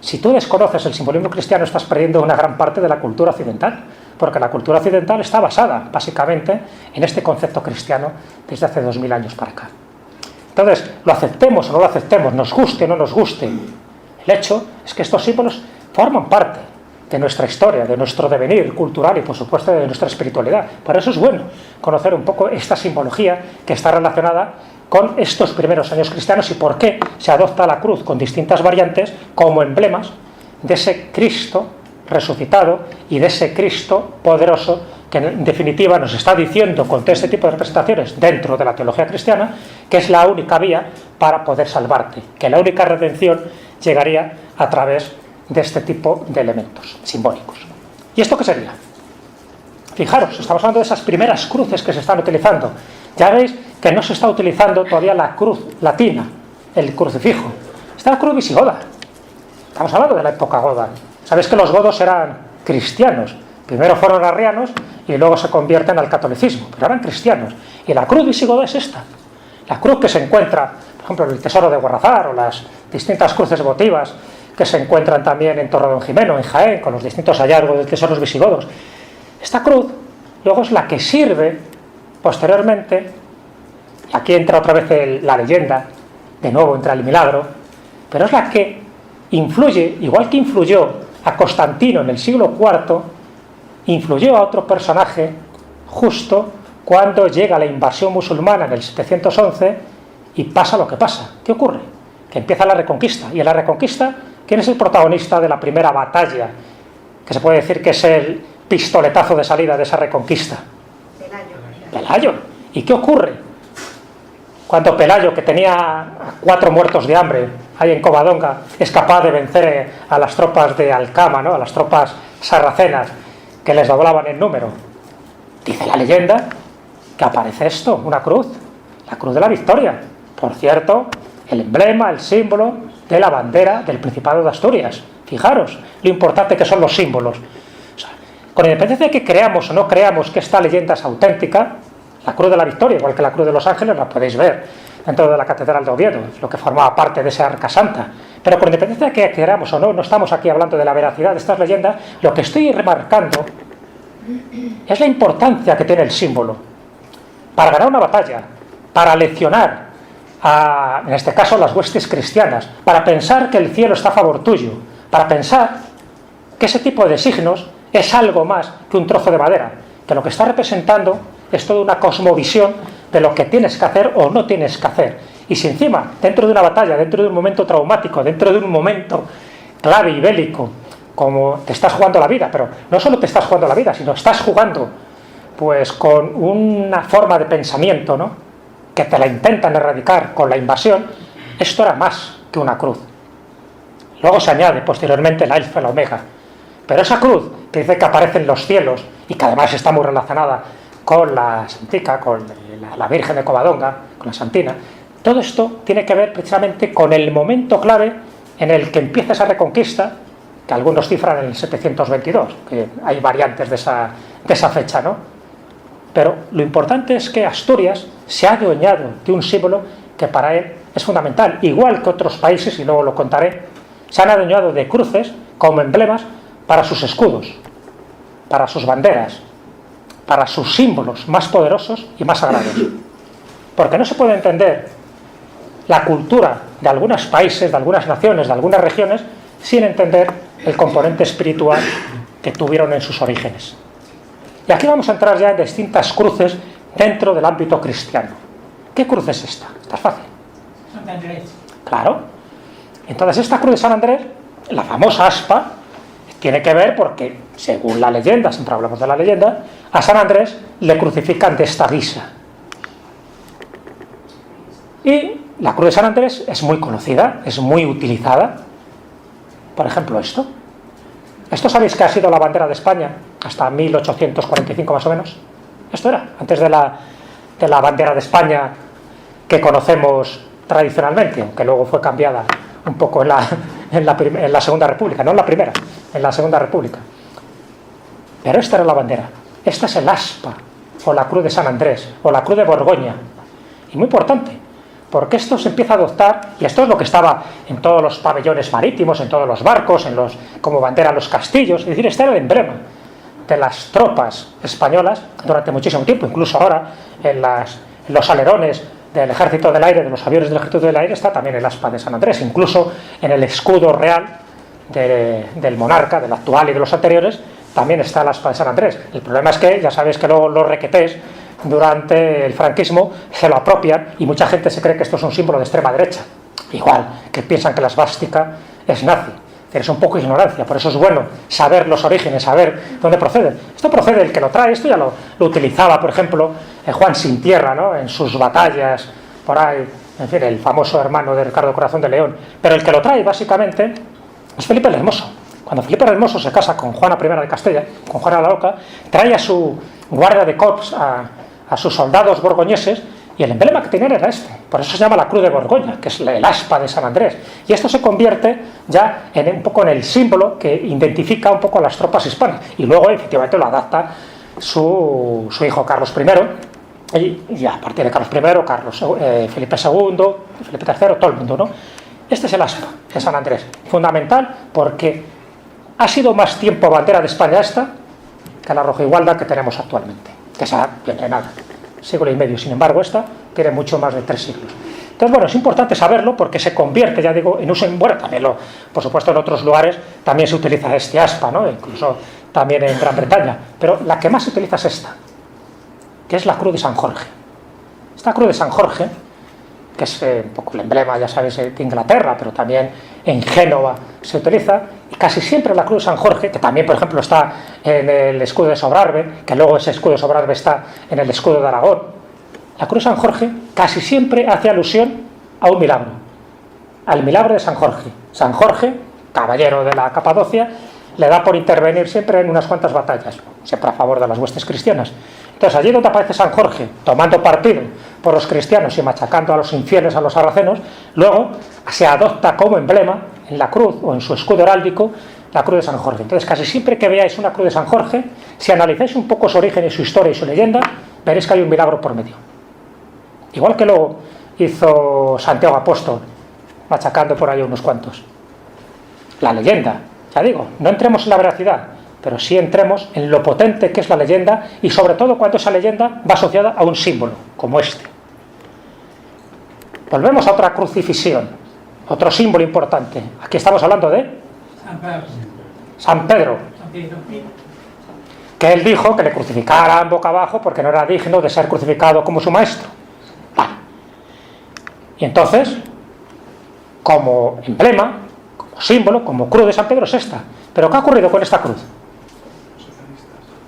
Si tú desconoces el simbolismo cristiano, estás perdiendo una gran parte de la cultura occidental, porque la cultura occidental está basada, básicamente, en este concepto cristiano desde hace 2000 años para acá. Entonces, lo aceptemos o no lo aceptemos, nos guste o no nos guste, el hecho es que estos símbolos forman parte de nuestra historia, de nuestro devenir cultural y, por supuesto, de nuestra espiritualidad. Por eso es bueno conocer un poco esta simbología que está relacionada con estos primeros años cristianos y por qué se adopta la cruz con distintas variantes como emblemas de ese Cristo resucitado y de ese Cristo poderoso que en definitiva nos está diciendo con todo este tipo de representaciones dentro de la teología cristiana que es la única vía para poder salvarte, que la única redención llegaría a través de este tipo de elementos simbólicos. ¿Y esto qué sería? Fijaros, estamos hablando de esas primeras cruces que se están utilizando. Ya veis que no se está utilizando todavía la cruz latina, el crucifijo. Está la cruz visigoda. Estamos hablando de la época goda. Sabéis que los godos eran cristianos. Primero fueron arrianos y luego se convierten al catolicismo, pero eran cristianos. Y la cruz visigoda es esta. La cruz que se encuentra, por ejemplo, en el tesoro de Guarrazar o las distintas cruces votivas que se encuentran también en Torredonjimeno, en Jaén, con los distintos hallazgos de tesoros visigodos. Esta cruz luego es la que sirve posteriormente, aquí entra otra vez la leyenda, de nuevo entra el milagro, pero es la que influye, igual que influyó a Constantino en el siglo IV, influyó a otro personaje justo cuando llega la invasión musulmana en el 711 y pasa lo que pasa. ¿Qué ocurre? Que empieza la Reconquista. Y en la Reconquista, ¿quién es el protagonista de la primera batalla? Que se puede decir que es el pistoletazo de salida de esa Reconquista. Pelayo. ¿Y qué ocurre? Cuando Pelayo, que tenía a 4 muertos de hambre ahí en Covadonga, es capaz de vencer a las tropas de Alcama, ¿no? A las tropas sarracenas, que les doblaban el número. Dice la leyenda que aparece esto, una cruz, la cruz de la victoria. Por cierto, el emblema, el símbolo de la bandera del Principado de Asturias. Fijaros lo importante que son los símbolos. O sea, con independencia de que creamos o no creamos que esta leyenda es auténtica, la cruz de la victoria, igual que la cruz de los ángeles, la podéis ver dentro de la Catedral de Oviedo, es lo que formaba parte de esa Arca Santa. Pero con independencia de que queramos o no, no estamos aquí hablando de la veracidad de estas leyendas, lo que estoy remarcando es la importancia que tiene el símbolo para ganar una batalla, para leccionar en este caso las huestes cristianas, para pensar que el cielo está a favor tuyo, para pensar que ese tipo de signos es algo más que un trozo de madera, que lo que está representando es toda una cosmovisión de lo que tienes que hacer o no tienes que hacer. Y si encima, dentro de una batalla, dentro de un momento traumático, dentro de un momento clave y bélico, como te estás jugando la vida, pero no solo te estás jugando la vida, sino estás jugando pues con una forma de pensamiento, ¿no?, que te la intentan erradicar con la invasión, esto era más que una cruz. Luego se añade posteriormente el alfa y la omega, pero esa cruz que dice que aparece en los cielos y que además está muy relacionada con la Santica, con la Virgen de Covadonga, con la Santina, todo esto tiene que ver precisamente con el momento clave en el que empieza esa reconquista, que algunos cifran en el 722, que hay variantes de esa fecha, ¿no? Pero lo importante es que Asturias se ha adueñado de un símbolo que para él es fundamental, igual que otros países, y luego lo contaré, se han adueñado de cruces como emblemas para sus escudos, para sus banderas, para sus símbolos más poderosos y más sagrados. Porque no se puede entender la cultura de algunos países, de algunas naciones, de algunas regiones, sin entender el componente espiritual que tuvieron en sus orígenes. Y aquí vamos a entrar ya en distintas cruces dentro del ámbito cristiano. ¿Qué cruz es esta? Esta es fácil. Santa Andrés. Claro. Entonces esta cruz de San Andrés, la famosa aspa, tiene que ver porque, según la leyenda, siempre hablamos de la leyenda, a San Andrés le crucifican de esta guisa. Y la cruz de San Andrés es muy conocida, es muy utilizada. Por ejemplo, esto. Esto sabéis que ha sido la bandera de España hasta 1845 más o menos. Esto era, antes de la bandera de España que conocemos tradicionalmente, aunque luego fue cambiada un poco en la Segunda República, no en la primera, en la Segunda República. Pero esta era la bandera. Esta es el aspa, o la cruz de San Andrés, o la cruz de Borgoña. Y muy importante, porque esto se empieza a adoptar, y esto es lo que estaba en todos los pabellones marítimos, en todos los barcos, como bandera en los castillos, es decir, este era el emblema de las tropas españolas durante muchísimo tiempo, incluso ahora en los alerones del Ejército del Aire, de los aviones del Ejército del Aire, está también el aspa de San Andrés, incluso en el escudo real del monarca, del actual y de los anteriores, también está el aspa de San Andrés. El problema es que, ya sabéis que luego los requetés durante el franquismo se lo apropian y mucha gente se cree que esto es un símbolo de extrema derecha, igual que piensan que la esvástica es nazi. Es un poco ignorancia, por eso es bueno saber los orígenes, saber dónde procede. Esto procede del que lo trae, esto ya lo utilizaba, por ejemplo, Juan Sin Tierra, ¿no?, en sus batallas, por ahí, en fin, el famoso hermano de Ricardo Corazón de León. Pero el que lo trae, básicamente, es Felipe el Hermoso. Cuando Felipe el Hermoso se casa con Juana I de Castella, con Juana la Loca, trae a su guardia de corps, a sus soldados borgoñeses, y el emblema que tenían era este. Por eso se llama la cruz de Borgoña, que es el aspa de San Andrés. Y esto se convierte ya un poco en el símbolo que identifica un poco a las tropas hispanas. Y luego, efectivamente, lo adapta su hijo Carlos I. Y a partir de Carlos I, Felipe II, Felipe III, todo el mundo, ¿no? Este es el aspa de San Andrés. Fundamental porque ha sido más tiempo bandera de España esta que la rojigualda que tenemos actualmente. Que esa tiene nada, siglo y medio. Sin embargo, esta tiene mucho más de 3 siglos. Entonces, bueno, es importante saberlo porque se convierte, ya digo, en uso, bueno, también por supuesto en otros lugares también se utiliza este aspa, ¿no? Incluso también en Gran Bretaña, pero la que más se utiliza es esta, que es la cruz de San Jorge. Esta cruz de San Jorge, que es un poco el emblema, ya sabéis, de Inglaterra, pero también en Génova se utiliza, y casi siempre la cruz de San Jorge, que también, por ejemplo, está en el escudo de Sobrarbe, que luego ese escudo de Sobrarbe está en el escudo de Aragón, la cruz de San Jorge casi siempre hace alusión a un milagro, al milagro de San Jorge. San Jorge, caballero de la Capadocia, le da por intervenir siempre en unas cuantas batallas, siempre a favor de las huestes cristianas. Entonces, allí donde aparece San Jorge, tomando partido por los cristianos y machacando a los infieles, a los sarracenos, luego se adopta como emblema en la cruz o en su escudo heráldico la cruz de San Jorge. Entonces, casi siempre que veáis una cruz de San Jorge, si analizáis un poco su origen y su historia y su leyenda, veréis que hay un milagro por medio. Igual que lo hizo Santiago Apóstol, machacando por ahí unos cuantos. La leyenda, ya digo, no entremos en la veracidad, pero sí entremos en lo potente que es la leyenda y sobre todo cuando esa leyenda va asociada a un símbolo, como este. Volvemos a otra crucifixión, otro símbolo importante. Aquí estamos hablando de San Pedro, que él dijo que le crucificaran boca abajo porque no era digno de ser crucificado como su maestro. Vale. Y entonces, como emblema, como símbolo, como cruz de San Pedro es esta. ¿Pero qué ha ocurrido con esta cruz?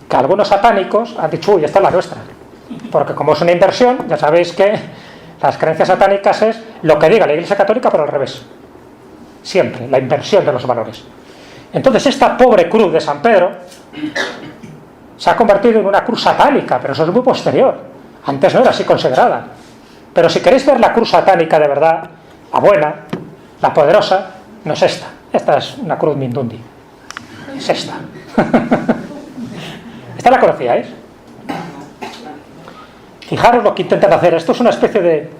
Que algunos satánicos han dicho, uy, esta es la nuestra. Porque como es una inversión, ya sabéis que las creencias satánicas es lo que diga la Iglesia Católica, pero al revés. Siempre, la inversión de los valores. Entonces esta pobre cruz de San Pedro se ha convertido en una cruz satánica, pero eso es muy posterior. Antes no era así considerada. Pero si queréis ver la cruz satánica de verdad, la buena, la poderosa, no es esta. Esta es una cruz Mindundi. Es esta. ¿Esta la conocíais? Fijaros lo que intentan hacer. Esto es una especie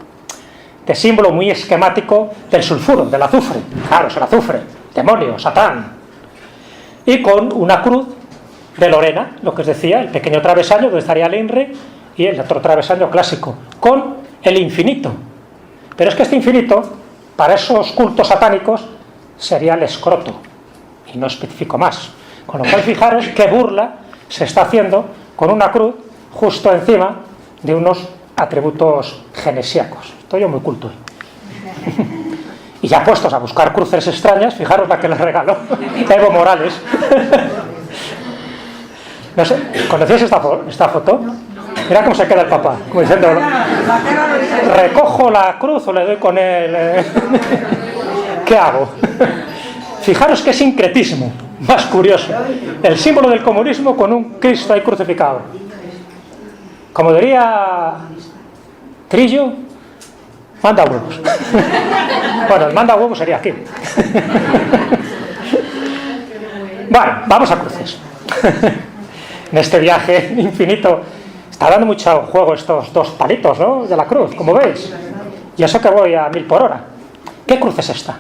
de símbolo muy esquemático del sulfuro, del azufre. Fijaros, el azufre, demonio, Satán. Y con una cruz de Lorena, lo que os decía, el pequeño travesaño donde estaría el INRE y el otro travesaño clásico, con el infinito. Pero es que este infinito, para esos cultos satánicos, sería el escroto. Y no especifico más. Con lo cual, fijaros qué burla se está haciendo con una cruz justo encima de unos atributos genesiacos. Estoy yo muy culto hoy. Y ya puestos a buscar cruces extrañas, fijaros la que les regaló Evo Morales. No sé, ¿conocéis esta foto? Mira cómo se queda el papá, como diciendo, ¿recojo la cruz o le doy con él? ¿Qué hago? Fijaros qué sincretismo más curioso. El símbolo del comunismo con un Cristo ahí crucificado. Como diría Trillo, manda huevos. Bueno, el manda huevos sería aquí. Bueno, vamos a cruces. En este viaje infinito está dando mucho juego estos dos palitos, ¿no? De la cruz, como veis. Y eso que voy a 1000 por hora. ¿Qué cruz es esta?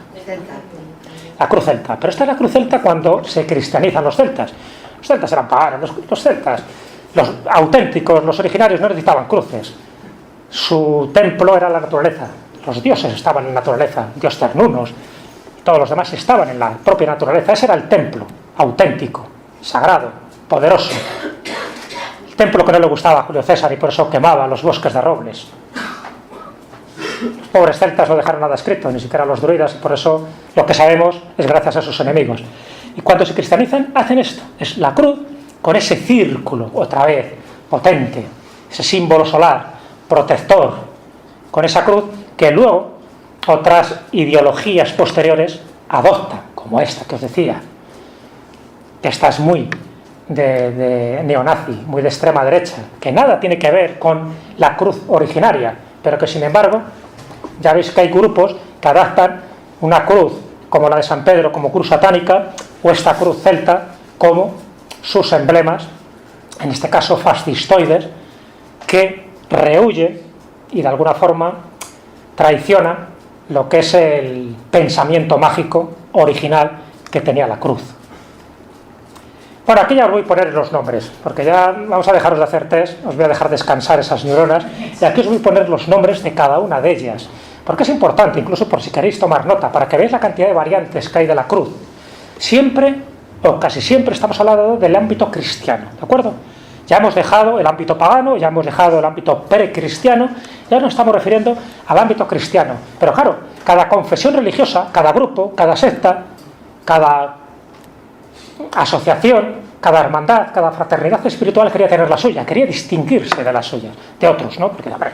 La cruz celta. Pero esta es la cruz celta cuando se cristianizan los celtas. Los celtas eran paganos, los celtas, los auténticos, los originarios no necesitaban cruces. Su templo era la naturaleza. Los dioses estaban en la naturaleza, dios Cernunnos, todos los demás estaban en la propia naturaleza. Ese era el templo auténtico, sagrado, poderoso. El templo que no le gustaba a Julio César y por eso quemaba los bosques de robles. Los pobres celtas no dejaron nada escrito, ni siquiera los druidas, y por eso lo que sabemos es gracias a sus enemigos. Y cuando se cristianizan, hacen esto. Es la cruz con ese círculo, otra vez, potente, ese símbolo solar, protector, con esa cruz que luego otras ideologías posteriores adoptan, como esta que os decía. Esta es muy de neonazi, muy de extrema derecha, que nada tiene que ver con la cruz originaria, pero que sin embargo, ya veis que hay grupos que adaptan una cruz como la de San Pedro como cruz satánica, o esta cruz celta como sus emblemas, en este caso fascistoides, que rehuye y de alguna forma traiciona lo que es el pensamiento mágico original que tenía la cruz. Bueno, aquí ya os voy a poner los nombres, porque ya vamos a dejaros de hacer test, os voy a dejar descansar esas neuronas, y aquí os voy a poner los nombres de cada una de ellas, Porque es importante, incluso por si queréis tomar nota, para que veáis la cantidad de variantes que hay de la cruz. Siempre, o casi siempre, estamos hablando del ámbito cristiano, ¿de acuerdo? Ya hemos dejado el ámbito pagano, ya hemos dejado el ámbito precristiano, ya nos estamos refiriendo al ámbito cristiano. Pero claro, cada confesión religiosa, cada grupo, cada secta, cada asociación, cada hermandad, cada fraternidad espiritual quería tener la suya, quería distinguirse de las suyas, de otros, ¿no? Porque, hombre,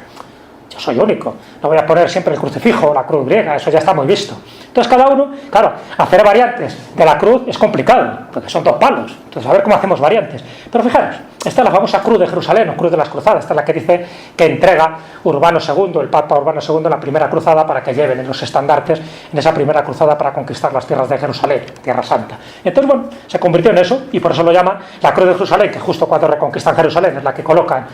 yo soy único, no voy a poner siempre el crucifijo, la cruz griega, eso ya está muy visto. Entonces cada uno, claro, hacer variantes de la cruz es complicado, porque son 2 palos, entonces a ver cómo hacemos variantes. Pero fijaros, esta es la famosa cruz de Jerusalén, o cruz de las cruzadas, esta es la que dice que entrega Urbano II, el Papa Urbano II, la primera cruzada para que lleven en los estandartes en esa primera cruzada para conquistar las tierras de Jerusalén, Tierra Santa. Entonces, bueno, se convirtió en eso, y por eso lo llaman la cruz de Jerusalén, que justo cuando reconquistan Jerusalén es la que colocan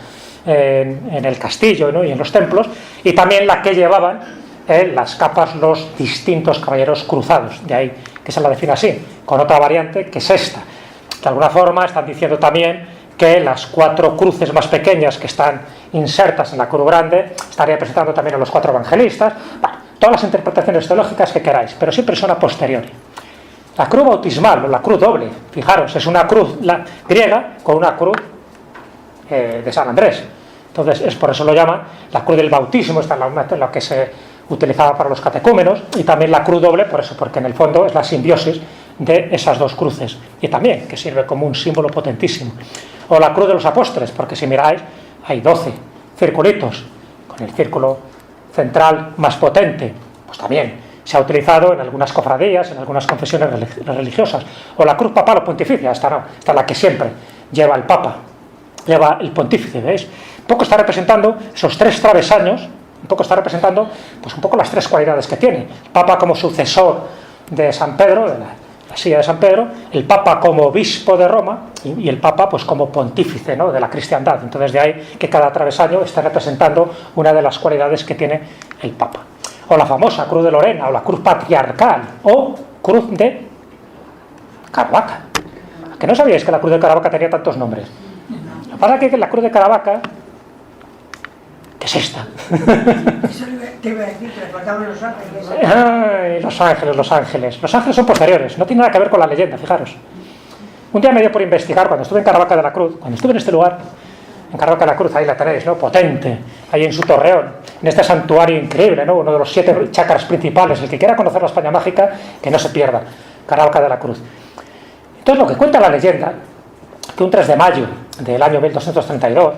en el castillo, ¿no? Y en los templos, y también la que llevaban las capas los distintos caballeros cruzados, de ahí que se la define así, con otra variante que es esta. De alguna forma están diciendo también que las 4 cruces más pequeñas que están insertas en la cruz grande estaría representando también a los 4 evangelistas. Bueno, todas las interpretaciones teológicas que queráis, pero siempre son a posteriori. La cruz bautismal o la cruz doble, fijaros, es una cruz griega con una cruz de San Andrés. Entonces, es por eso lo llaman la cruz del bautismo, esta es la que se utilizaba para los catecúmenos, y también la cruz doble, por eso, porque en el fondo es la simbiosis de esas 2 cruces, y también que sirve como un símbolo potentísimo. O la cruz de los apóstoles, porque si miráis, hay 12 circulitos, con el círculo central más potente, pues también se ha utilizado en algunas cofradías, en algunas confesiones religiosas. O la cruz papal o pontificia, esta no, esta es la que siempre lleva el Papa, lleva el pontífice, ¿veis? Un poco está representando esos 3 travesaños, un poco está representando pues un poco las 3 cualidades que tiene. El Papa como sucesor de San Pedro, de la silla de San Pedro, el Papa como obispo de Roma y el Papa pues como pontífice, ¿no? De la cristiandad. Entonces de ahí que cada travesaño está representando una de las cualidades que tiene el Papa. O la famosa cruz de Lorena, o la cruz patriarcal, o cruz de Caravaca. ¿Que no sabíais que la cruz de Caravaca tenía tantos nombres? Lo que pasa es que la cruz de Caravaca, ¿qué es esta? Eso te iba a decir, que le faltaban los ángeles. Ay, los ángeles, los ángeles. Los ángeles son posteriores, no tiene nada que ver con la leyenda, fijaros. Un día me dio por investigar, cuando estuve en Caravaca de la Cruz, cuando estuve en este lugar, en Caravaca de la Cruz, ahí la tenéis, ¿no? Potente, ahí en su torreón, en este santuario increíble, ¿no? Uno de los 7 chakras principales. El que quiera conocer la España mágica, que no se pierda, Caravaca de la Cruz. Entonces, lo que cuenta la leyenda, que un 3 de mayo del año 1232,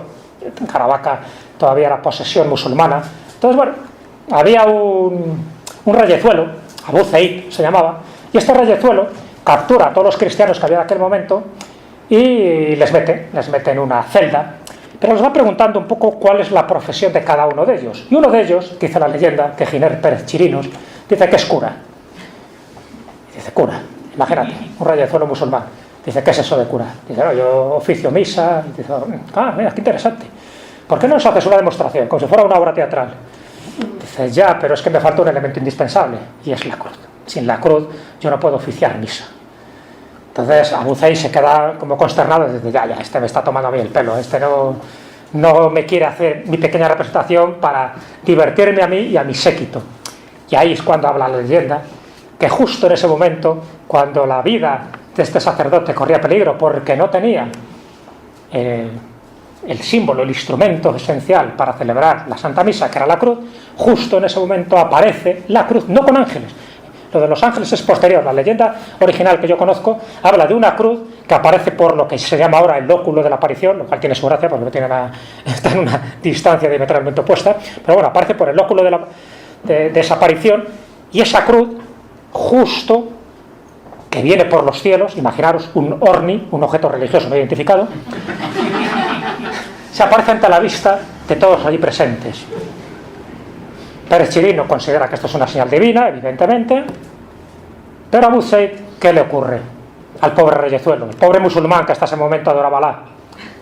en Caravaca todavía era posesión musulmana, entonces, bueno, había un reyezuelo, Abu Zeid se llamaba, y este reyezuelo captura a todos los cristianos que había en aquel momento y les mete en una celda, pero les va preguntando un poco cuál es la profesión de cada uno de ellos. Y uno de ellos, dice la leyenda, que Giner Pérez Chirinos, dice que es cura. Dice, cura, imagínate, un reyezuelo musulmán. Dice, ¿qué es eso de cura? Dice, no, yo oficio misa. Dice, mira, qué interesante. ¿Por qué no nos haces una demostración, como si fuera una obra teatral? Dice, ya, pero es que me falta un elemento indispensable, y es la cruz. Sin la cruz yo no puedo oficiar misa. Entonces Abu Zeid se queda como consternado y dice, ya, este me está tomando a mí el pelo, este no me quiere hacer mi pequeña representación para divertirme a mí y a mi séquito. Y ahí es cuando habla la leyenda, que justo en ese momento, cuando la vida de este sacerdote corría peligro porque no tenía el símbolo, el instrumento esencial para celebrar la Santa Misa, que era la cruz, justo en ese momento aparece la cruz, no con ángeles. Lo de los ángeles es posterior. La leyenda original que yo conozco habla de una cruz que aparece por lo que se llama ahora el lóculo de la aparición, lo cual tiene su gracia porque está en una distancia diametralmente opuesta, pero bueno, aparece por el lóculo de esa aparición, y esa cruz justo que viene por los cielos, imaginaros un orni, un objeto religioso no identificado, se aparece ante la vista de todos allí presentes. Pérez Chirino considera que esto es una señal divina, evidentemente, pero a Abu Zeid, ¿qué le ocurre al pobre reyezuelo? El pobre musulmán que hasta ese momento adoraba a Alá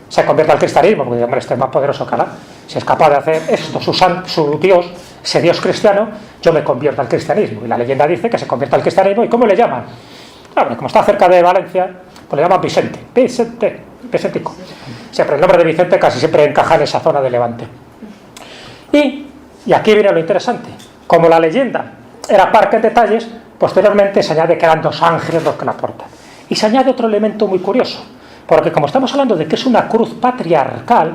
se convierte al cristianismo, porque hombre, este es más poderoso que Alá. Si es capaz de hacer esto, su Dios, ese Dios cristiano, yo me convierto al cristianismo. Y la leyenda dice que se convierte al cristianismo. ¿Y cómo le llaman? Hombre, como está cerca de Valencia, pues le llaman Vicentico. Siempre el nombre de Vicente casi siempre encaja en esa zona de Levante. Y aquí viene lo interesante. como la leyenda era parca en detalles, posteriormente se añade que eran 2 ángeles los que la portan. Y se añade otro elemento muy curioso, porque como estamos hablando de que es una cruz patriarcal,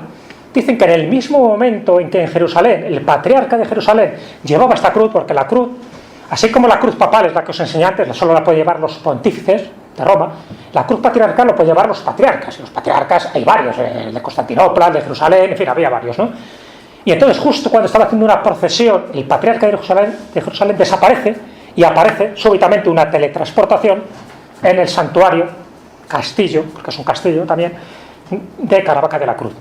dicen que en el mismo momento en que en Jerusalén, el patriarca de Jerusalén llevaba esta cruz, porque la cruz, así como la cruz papal es la que os enseñé antes, solo la pueden llevar los pontífices de Roma, la cruz patriarcal lo pueden llevar los patriarcas, y los patriarcas hay varios, el de Constantinopla, el de Jerusalén, en fin, había varios, ¿no? Y entonces justo cuando estaba haciendo una procesión, el patriarca de Jerusalén desaparece y aparece súbitamente una teletransportación en el santuario, castillo, porque es un castillo también, de Caravaca de la Cruz.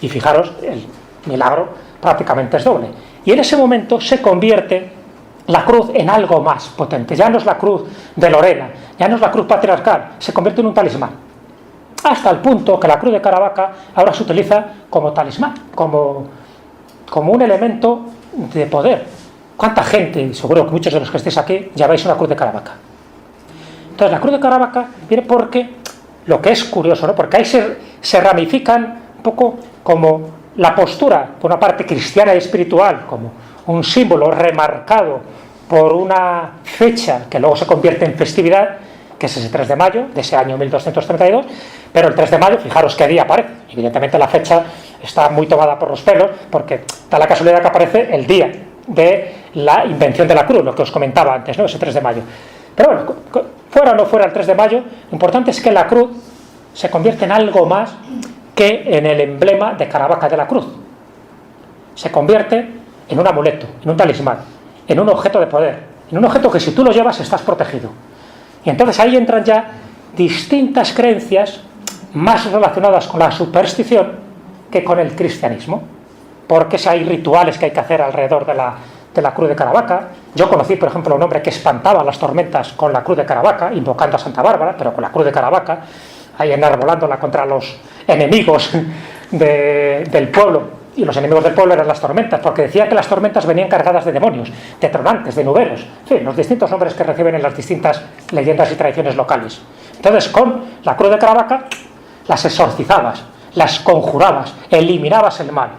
Y fijaros, el milagro prácticamente es doble. Y en ese momento se convierte la cruz en algo más potente. Ya no es la cruz de Lorena, ya no es la cruz patriarcal, se convierte en un talismán. Hasta el punto que la cruz de Caravaca ahora se utiliza como talismán, como un elemento de poder. ¿Cuánta gente, y seguro que muchos de los que estéis aquí, lleváis una cruz de Caravaca? Entonces la cruz de Caravaca viene porque, lo que es curioso, ¿no? Porque ahí se ramifican un poco como la postura, por una parte cristiana y espiritual, como un símbolo remarcado por una fecha que luego se convierte en festividad, que es ese 3 de mayo, de ese año 1232, pero el 3 de mayo, fijaros qué día aparece. Evidentemente la fecha está muy tomada por los pelos, porque da la casualidad que aparece el día de la invención de la cruz, lo que os comentaba antes, ¿no? Ese 3 de mayo. Pero bueno, fuera o no fuera el 3 de mayo, lo importante es que la cruz se convierte en algo más que en el emblema de Caravaca de la Cruz. Se convierte en un amuleto, en un talismán, en un objeto de poder, en un objeto que si tú lo llevas estás protegido. Y entonces ahí entran ya distintas creencias más relacionadas con la superstición que con el cristianismo, porque si hay rituales que hay que hacer alrededor de la cruz de Caravaca. Yo conocí, por ejemplo, a un hombre que espantaba las tormentas con la cruz de Caravaca, invocando a Santa Bárbara, pero con la cruz de Caravaca, ahí enarbolándola contra los enemigos del pueblo. Y los enemigos del pueblo eran las tormentas, porque decía que las tormentas venían cargadas de demonios, de tronantes, de nuberos, en fin, los distintos nombres que reciben en las distintas leyendas y tradiciones locales. Entonces, con la cruz de Caravaca las exorcizabas, las conjurabas, eliminabas el mal.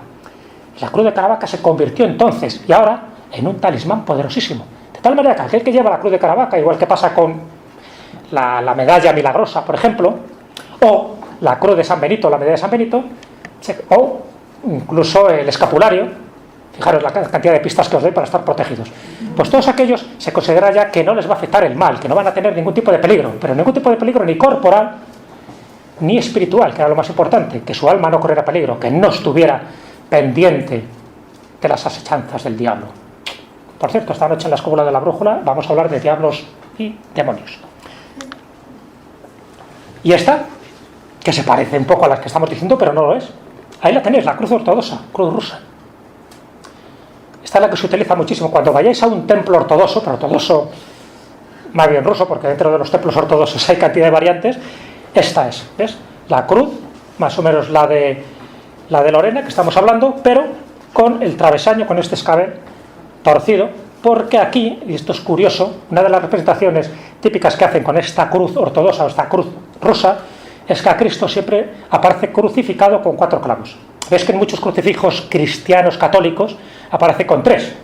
La cruz de Caravaca se convirtió entonces, y ahora, en un talismán poderosísimo. De tal manera que aquel que lleva la cruz de Caravaca, igual que pasa con la medalla milagrosa, por ejemplo, o la cruz de San Benito, la medalla de San Benito, o incluso el escapulario, fijaros la cantidad de pistas que os doy para estar protegidos, pues todos aquellos se considera ya que no les va a afectar el mal, que no van a tener ningún tipo de peligro, pero ningún tipo de peligro ni corporal ni espiritual, que era lo más importante, que su alma no corriera peligro, que no estuviera pendiente de las asechanzas del diablo. Por cierto, esta noche en la escóbula de la brújula vamos a hablar de diablos y demonios. Y esta, que se parece un poco a las que estamos diciendo, pero no lo es. Ahí la tenéis, la cruz ortodoxa, cruz rusa. Esta es la que se utiliza muchísimo. Cuando vayáis a un templo ortodoxo, pero ortodoxo más bien ruso, porque dentro de los templos ortodoxos hay cantidad de variantes, esta es, ¿ves? La cruz, más o menos la de Lorena, que estamos hablando, pero con el travesaño, con este escabel torcido, porque aquí, y esto es curioso, una de las representaciones típicas que hacen con esta cruz ortodoxa o esta cruz rusa, es que a Cristo siempre aparece crucificado con 4 clavos. Ves que en muchos crucifijos cristianos católicos aparece con 3,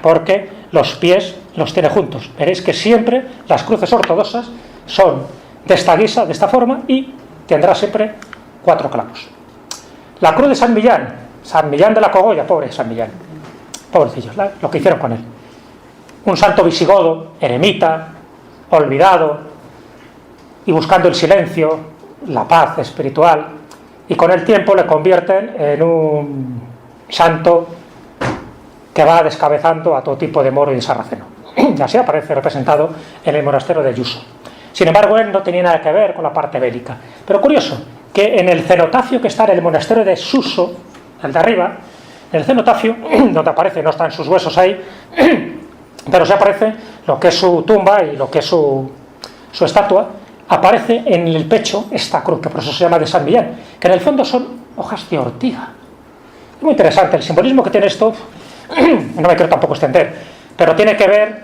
porque los pies los tiene juntos. Veréis que siempre las cruces ortodoxas son de esta guisa, de esta forma, y tendrá siempre 4 clavos. La cruz de San Millán de la Cogolla, pobre San Millán, pobrecillos, lo que hicieron con él. Un santo visigodo, eremita, olvidado, y buscando el silencio, la paz espiritual, y con el tiempo le convierten en un santo que va descabezando a todo tipo de moro y sarraceno. Y así aparece representado en el monasterio de Yuso. Sin embargo, él no tenía nada que ver con la parte bélica. Pero curioso, que en el cenotafio que está en el monasterio de Suso, el de arriba, en el cenotafio, donde aparece, no están sus huesos ahí, pero sí aparece lo que es su tumba y lo que es su estatua, aparece en el pecho esta cruz, que por eso se llama de San Millán, que en el fondo son hojas de ortiga. Es muy interesante el simbolismo que tiene esto, no me quiero tampoco extender, pero tiene que ver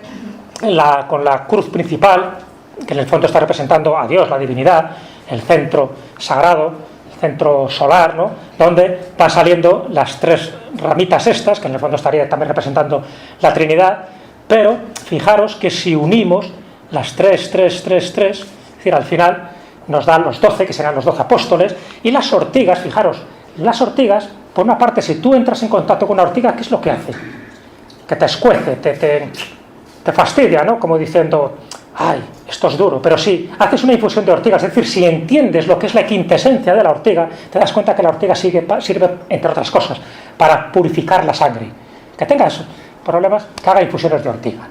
con la cruz principal, que en el fondo está representando a Dios, la divinidad, el centro sagrado, el centro solar, ¿no? Donde van saliendo las 3 ramitas estas, que en el fondo estaría también representando la Trinidad, pero fijaros que si unimos las 3, 3, 3, 3, es decir, al final nos dan los 12, que serán los 12 apóstoles, y las ortigas, fijaros, las ortigas, por una parte, si tú entras en contacto con una ortiga, ¿qué es lo que hace? Que te escuece, te fastidia, ¿no? Como diciendo, ay, esto es duro, pero si haces una infusión de ortigas, es decir, si entiendes lo que es la quintesencia de la ortiga, te das cuenta que la ortiga sirve, entre otras cosas, para purificar la sangre. Que tengas problemas, que haga infusiones de ortiga,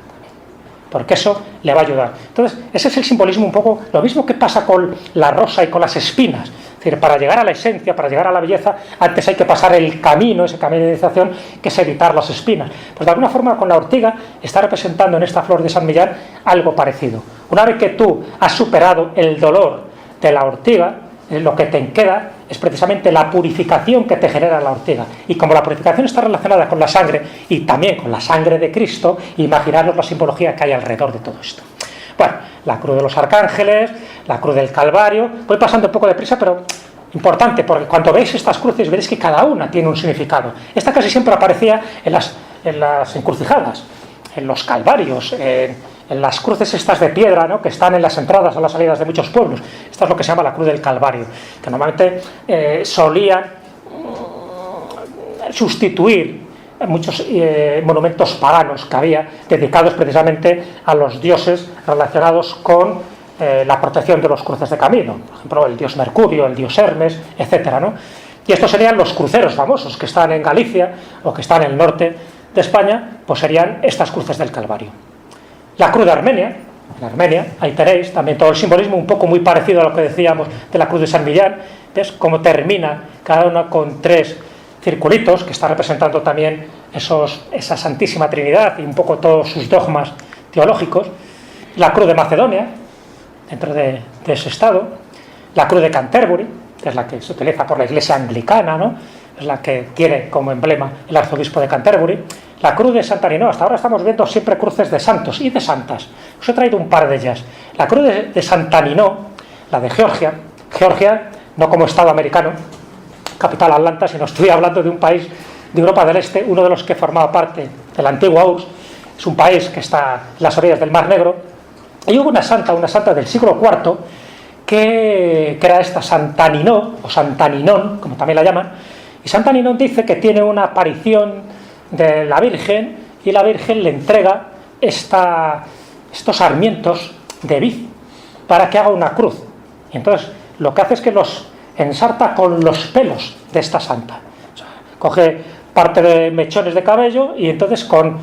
porque eso le va a ayudar. Entonces, ese es el simbolismo un poco, lo mismo que pasa con la rosa y con las espinas. Es decir, para llegar a la esencia, para llegar a la belleza, antes hay que pasar el camino, ese camino de iniciación, que es evitar las espinas. Pues de alguna forma con la ortiga está representando en esta flor de San Millán algo parecido. Una vez que tú has superado el dolor de la ortiga, lo que te queda es precisamente la purificación que te genera la ortiga. Y como la purificación está relacionada con la sangre y también con la sangre de Cristo, imaginaros la simbología que hay alrededor de todo esto. Bueno, la cruz de los arcángeles, la cruz del Calvario. Voy pasando un poco deprisa, pero importante, porque cuando veis estas cruces veréis que cada una tiene un significado. Esta casi siempre aparecía en las encrucijadas, en los calvarios, en las cruces estas de piedra, ¿no?, que están en las entradas o las salidas de muchos pueblos. Esta es lo que se llama la cruz del Calvario, que normalmente solían sustituir muchos monumentos paganos que había dedicados precisamente a los dioses relacionados con la protección de los cruces de camino, por ejemplo el dios Mercurio, el dios Hermes, etcétera, ¿no? Y estos serían los cruceros famosos que están en Galicia o que están en el norte de España, pues serían estas cruces del Calvario. La cruz de Armenia, en Armenia, ahí tenéis también todo el simbolismo un poco muy parecido a lo que decíamos de la cruz de San Millán. ¿Ves cómo termina cada una con 3 circulitos, que está representando también esa Santísima Trinidad y un poco todos sus dogmas teológicos? La cruz de Macedonia, dentro de ese estado. La cruz de Canterbury, que es la que se utiliza por la Iglesia anglicana, ¿no?, es la que tiene como emblema el arzobispo de Canterbury. La cruz de Santa Ninó. Hasta ahora estamos viendo siempre cruces de santos y de santas. Os he traído un par de ellas. La cruz de Santa Ninó, la de Georgia, no como estado americano, capital Atlanta, sino estoy hablando de un país de Europa del Este, uno de los que formaba parte de la antigua URSS. Es un país que está en las orillas del Mar Negro, y hubo una santa del siglo IV, que era esta Santa Ninó, o Santa Ninón, como también la llaman. Y Santa Ninón dice que tiene una aparición de la Virgen, y la Virgen le entrega estos sarmientos de vid para que haga una cruz. Y entonces lo que hace es que los ensarta con los pelos de esta santa. O sea, coge parte de mechones de cabello y entonces con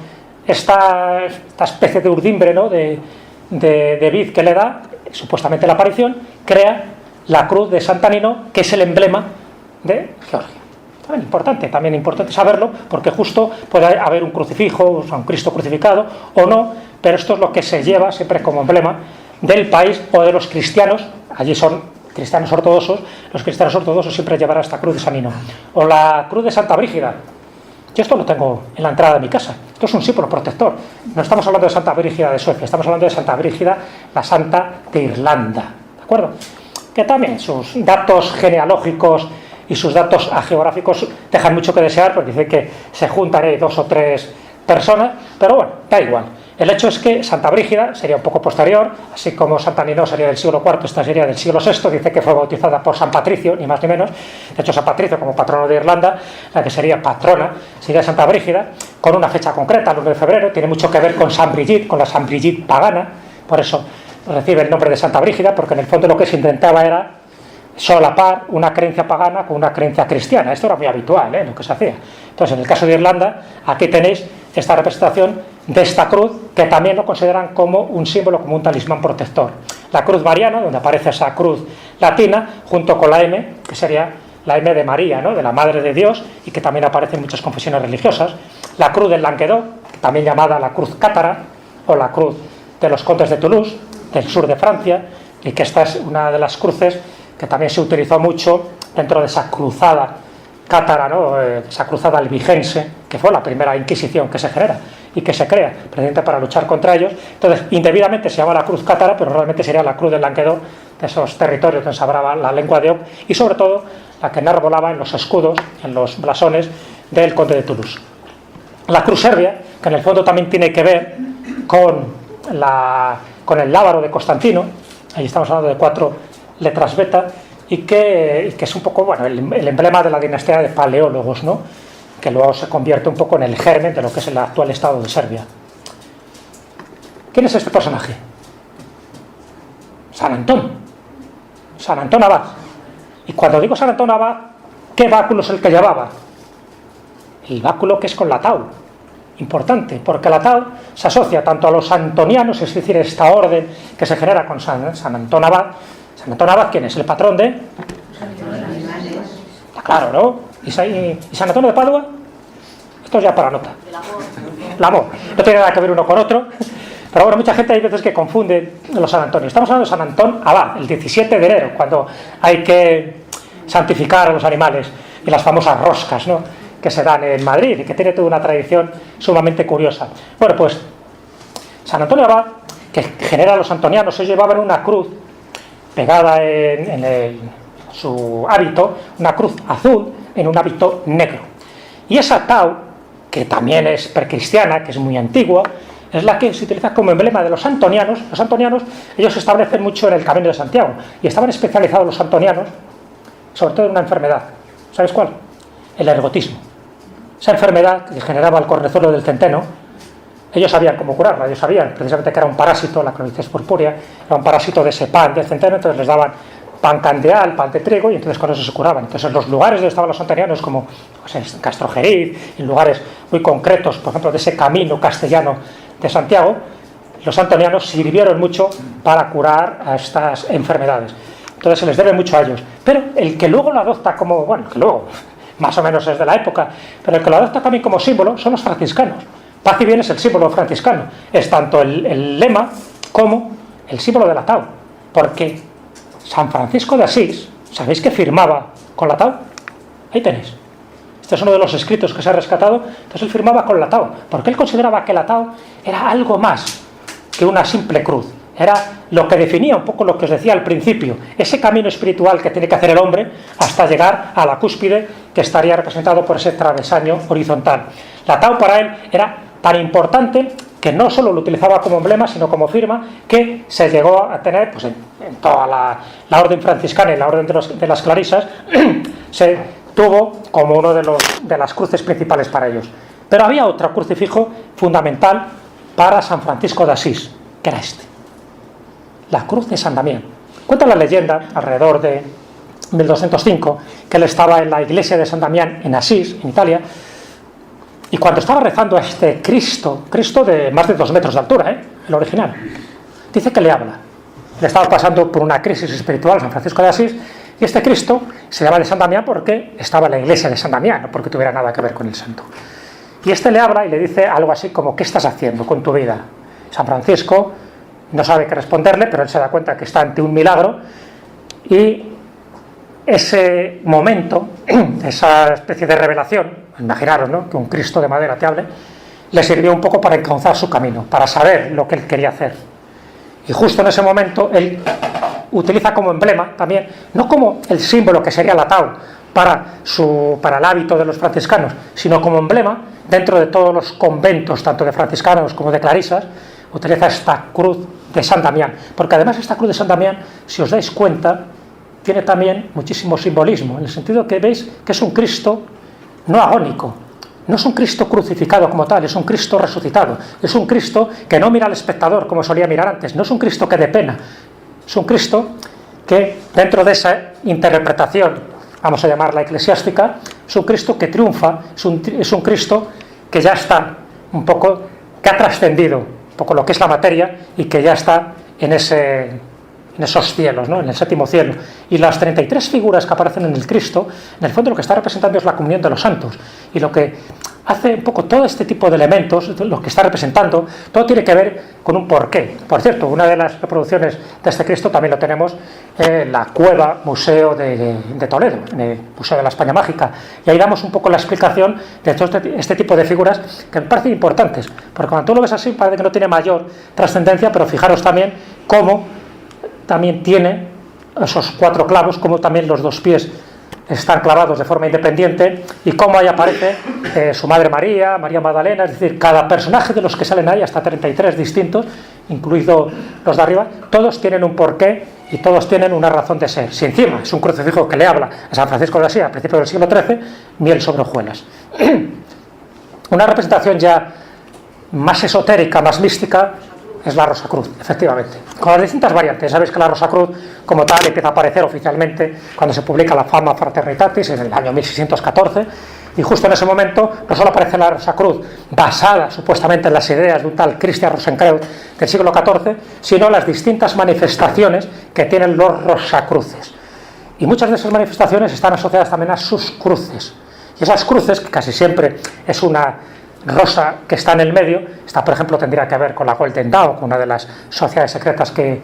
esta especie de urdimbre, ¿no?, de vid que le da, supuestamente la aparición, crea la cruz de Santa Ninó, que es el emblema de Georgia. También importante saberlo, porque justo puede haber un crucifijo, o sea, un Cristo crucificado o no, pero esto es lo que se lleva siempre como emblema del país o de los cristianos. Allí son cristianos ortodoxos, los cristianos ortodoxos siempre llevarán esta cruz de San Ninó. O la cruz de Santa Brígida. Yo esto lo tengo en la entrada de mi casa. Esto es un símbolo protector. No estamos hablando de Santa Brígida de Suecia, estamos hablando de Santa Brígida, la santa de Irlanda, ¿de acuerdo? Que también sus datos genealógicos y sus datos geográficos dejan mucho que desear, porque dice que se juntan 2 o 3 personas, pero bueno, da igual. El hecho es que Santa Brígida sería un poco posterior, así como Santa Ninó sería del siglo IV, esta sería del siglo VI, dice que fue bautizada por San Patricio, ni más ni menos. De hecho, San Patricio, como patrono de Irlanda, la que sería patrona, sería Santa Brígida, con una fecha concreta, el 1 de febrero, tiene mucho que ver con San Brigitte, con la San Brigitte pagana, por eso recibe el nombre de Santa Brígida, porque en el fondo lo que se intentaba era solapar una creencia pagana con una creencia cristiana. Esto era muy habitual, lo que se hacía. Entonces, en el caso de Irlanda, aquí tenéis esta representación de esta cruz, que también lo consideran como un símbolo, como un talismán protector. La cruz mariana, donde aparece esa cruz latina, junto con la M, que sería la M de María, ¿no?, de la Madre de Dios, y que también aparece en muchas confesiones religiosas. La cruz del Languedoc, también llamada la cruz cátara, o la cruz de los condes de Toulouse, del sur de Francia, y que esta es una de las cruces que también se utilizó mucho dentro de esa cruzada cátara, ¿no?, esa cruzada albigense, que fue la primera Inquisición que se genera y que se crea precisamente para luchar contra ellos. Entonces, indebidamente se llama la cruz cátara, pero realmente sería la cruz del Languedoc, de esos territorios donde se hablaba la lengua de Oc, y sobre todo la que enarbolaba en los escudos, en los blasones del conde de Toulouse. La cruz serbia, que en el fondo también tiene que ver con el lábaro de Constantino. Ahí estamos hablando de 4 letras beta, y que es un poco, bueno, el emblema de la dinastía de paleólogos, ¿no? Que luego se convierte un poco en el germen de lo que es el actual estado de Serbia. ¿Quién es este personaje? San Antón. San Antón Abad. Y cuando digo San Antón Abad, ¿qué báculo es el que llevaba? El báculo que es con la tau. Importante, porque la tau se asocia tanto a los antonianos, es decir, esta orden que se genera con San Antón Abad. San Antón Abad, ¿quién es? El patrón de... Está claro, ¿no? ¿Y San Antonio de Padua? Esto es ya para nota. El amor. No tiene nada que ver uno con otro. Pero bueno, mucha gente hay veces que confunde los San Antonios. Estamos hablando de San Antón Abad, el 17 de enero, cuando hay que santificar a los animales y las famosas roscas, ¿no?, que se dan en Madrid y que tiene toda una tradición sumamente curiosa. Bueno, pues San Antonio Abad, que genera a los antonianos, ellos llevaban una cruz pegada en su hábito, una cruz azul en un hábito negro. Y esa tau, que también es precristiana, que es muy antigua, es la que se utiliza como emblema de los antonianos. Los antonianos, ellos se establecen mucho en el Camino de Santiago, y estaban especializados los antonianos, sobre todo en una enfermedad. ¿Sabes cuál? El ergotismo. Esa enfermedad que generaba el cornezuelo del centeno, ellos sabían cómo curarla. Ellos sabían precisamente que era un parásito, la cronitis purpúrea, era un parásito de ese pan del centeno. Entonces les daban pan candeal, pan de trigo, y entonces con eso se curaban. Entonces en los lugares donde estaban los antonianos, como pues, en Castrojeriz, en lugares muy concretos, por ejemplo de ese camino castellano de Santiago, los antonianos sirvieron mucho para curar a estas enfermedades. Entonces se les debe mucho a ellos. Pero el que luego lo adopta como, bueno, que luego más o menos es de la época, pero el que lo adopta también como símbolo son los franciscanos. Paz y bien es el símbolo franciscano. Es tanto el lema como el símbolo de la tau. Porque San Francisco de Asís, ¿sabéis que firmaba con la tau? Ahí tenéis. Este es uno de los escritos que se ha rescatado. Entonces él firmaba con la tau, porque él consideraba que la tau era algo más que una simple cruz. Era lo que definía un poco lo que os decía al principio, ese camino espiritual que tiene que hacer el hombre hasta llegar a la cúspide, que estaría representado por ese travesaño horizontal. La tau para él era tan importante que no solo lo utilizaba como emblema, sino como firma, que se llegó a tener pues, en toda la orden franciscana y la orden de las clarisas, se tuvo como uno de las cruces principales para ellos. Pero había otro crucifijo fundamental para San Francisco de Asís, que era este: la cruz de San Damián. Cuenta la leyenda, alrededor de 1205, que él estaba en la iglesia de San Damián en Asís, en Italia, y cuando estaba rezando a este Cristo de más de 2 metros de altura, el original, dice que le habla. Le estaba pasando por una crisis espiritual San Francisco de Asís, y este Cristo se llama de San Damián porque estaba en la iglesia de San Damián, no porque tuviera nada que ver con el santo. Y este le habla y le dice algo así como: ¿qué estás haciendo con tu vida? San Francisco no sabe qué responderle, pero él se da cuenta que está ante un milagro, y ese momento, esa especie de revelación, imaginaros, ¿no?, que un Cristo de madera te hable, le sirvió un poco para encauzar su camino, para saber lo que él quería hacer. Y justo en ese momento él utiliza como emblema también, no como el símbolo que sería la tau para el hábito de los franciscanos, sino como emblema dentro de todos los conventos, tanto de franciscanos como de clarisas, utiliza esta cruz de San Damián, porque además esta cruz de San Damián, si os dais cuenta, tiene también muchísimo simbolismo, en el sentido que veis que es un Cristo no agónico, no es un Cristo crucificado como tal, es un Cristo resucitado, es un Cristo que no mira al espectador como solía mirar antes, no es un Cristo que dé pena, es un Cristo que dentro de esa interpretación, vamos a llamarla eclesiástica, es un Cristo que triunfa, es un Cristo que ya está un poco, que ha trascendido un poco lo que es la materia y que ya está en esos cielos, ¿no?, en el séptimo cielo. Y las 33 figuras que aparecen en el Cristo, en el fondo lo que está representando es la comunión de los santos. Y lo que hace un poco todo este tipo de elementos, lo que está representando, todo tiene que ver con un porqué. Por cierto, una de las reproducciones de este Cristo también lo tenemos en la Cueva Museo de Toledo, en el Museo de la España Mágica. Y ahí damos un poco la explicación de todo este tipo de figuras que me parecen importantes. Porque cuando tú lo ves así parece que no tiene mayor trascendencia, pero fijaros también cómo también tiene esos 4 clavos, como también los 2 pies están clavados de forma independiente, y cómo ahí aparece su madre María, María Magdalena, es decir, cada personaje de los que salen ahí, hasta 33 distintos, incluidos los de arriba, todos tienen un porqué y todos tienen una razón de ser. Si encima es un crucifijo que le habla a San Francisco de Asís a principios del siglo XIII, miel sobre hojuelas. Una representación ya más esotérica, más mística, es la Rosacruz, efectivamente, con las distintas variantes. Sabéis que la Rosacruz como tal empieza a aparecer oficialmente cuando se publica la Fama Fraternitatis en el año 1614, y justo en ese momento no solo aparece la Rosacruz basada supuestamente en las ideas de un tal Christian Rosenkreuz del siglo XIV, sino las distintas manifestaciones que tienen los Rosacruces, y muchas de esas manifestaciones están asociadas también a sus cruces, y esas cruces, que casi siempre es una rosa que está en el medio. Esta, por ejemplo, tendría que ver con la Golden Dawn, con una de las sociedades secretas que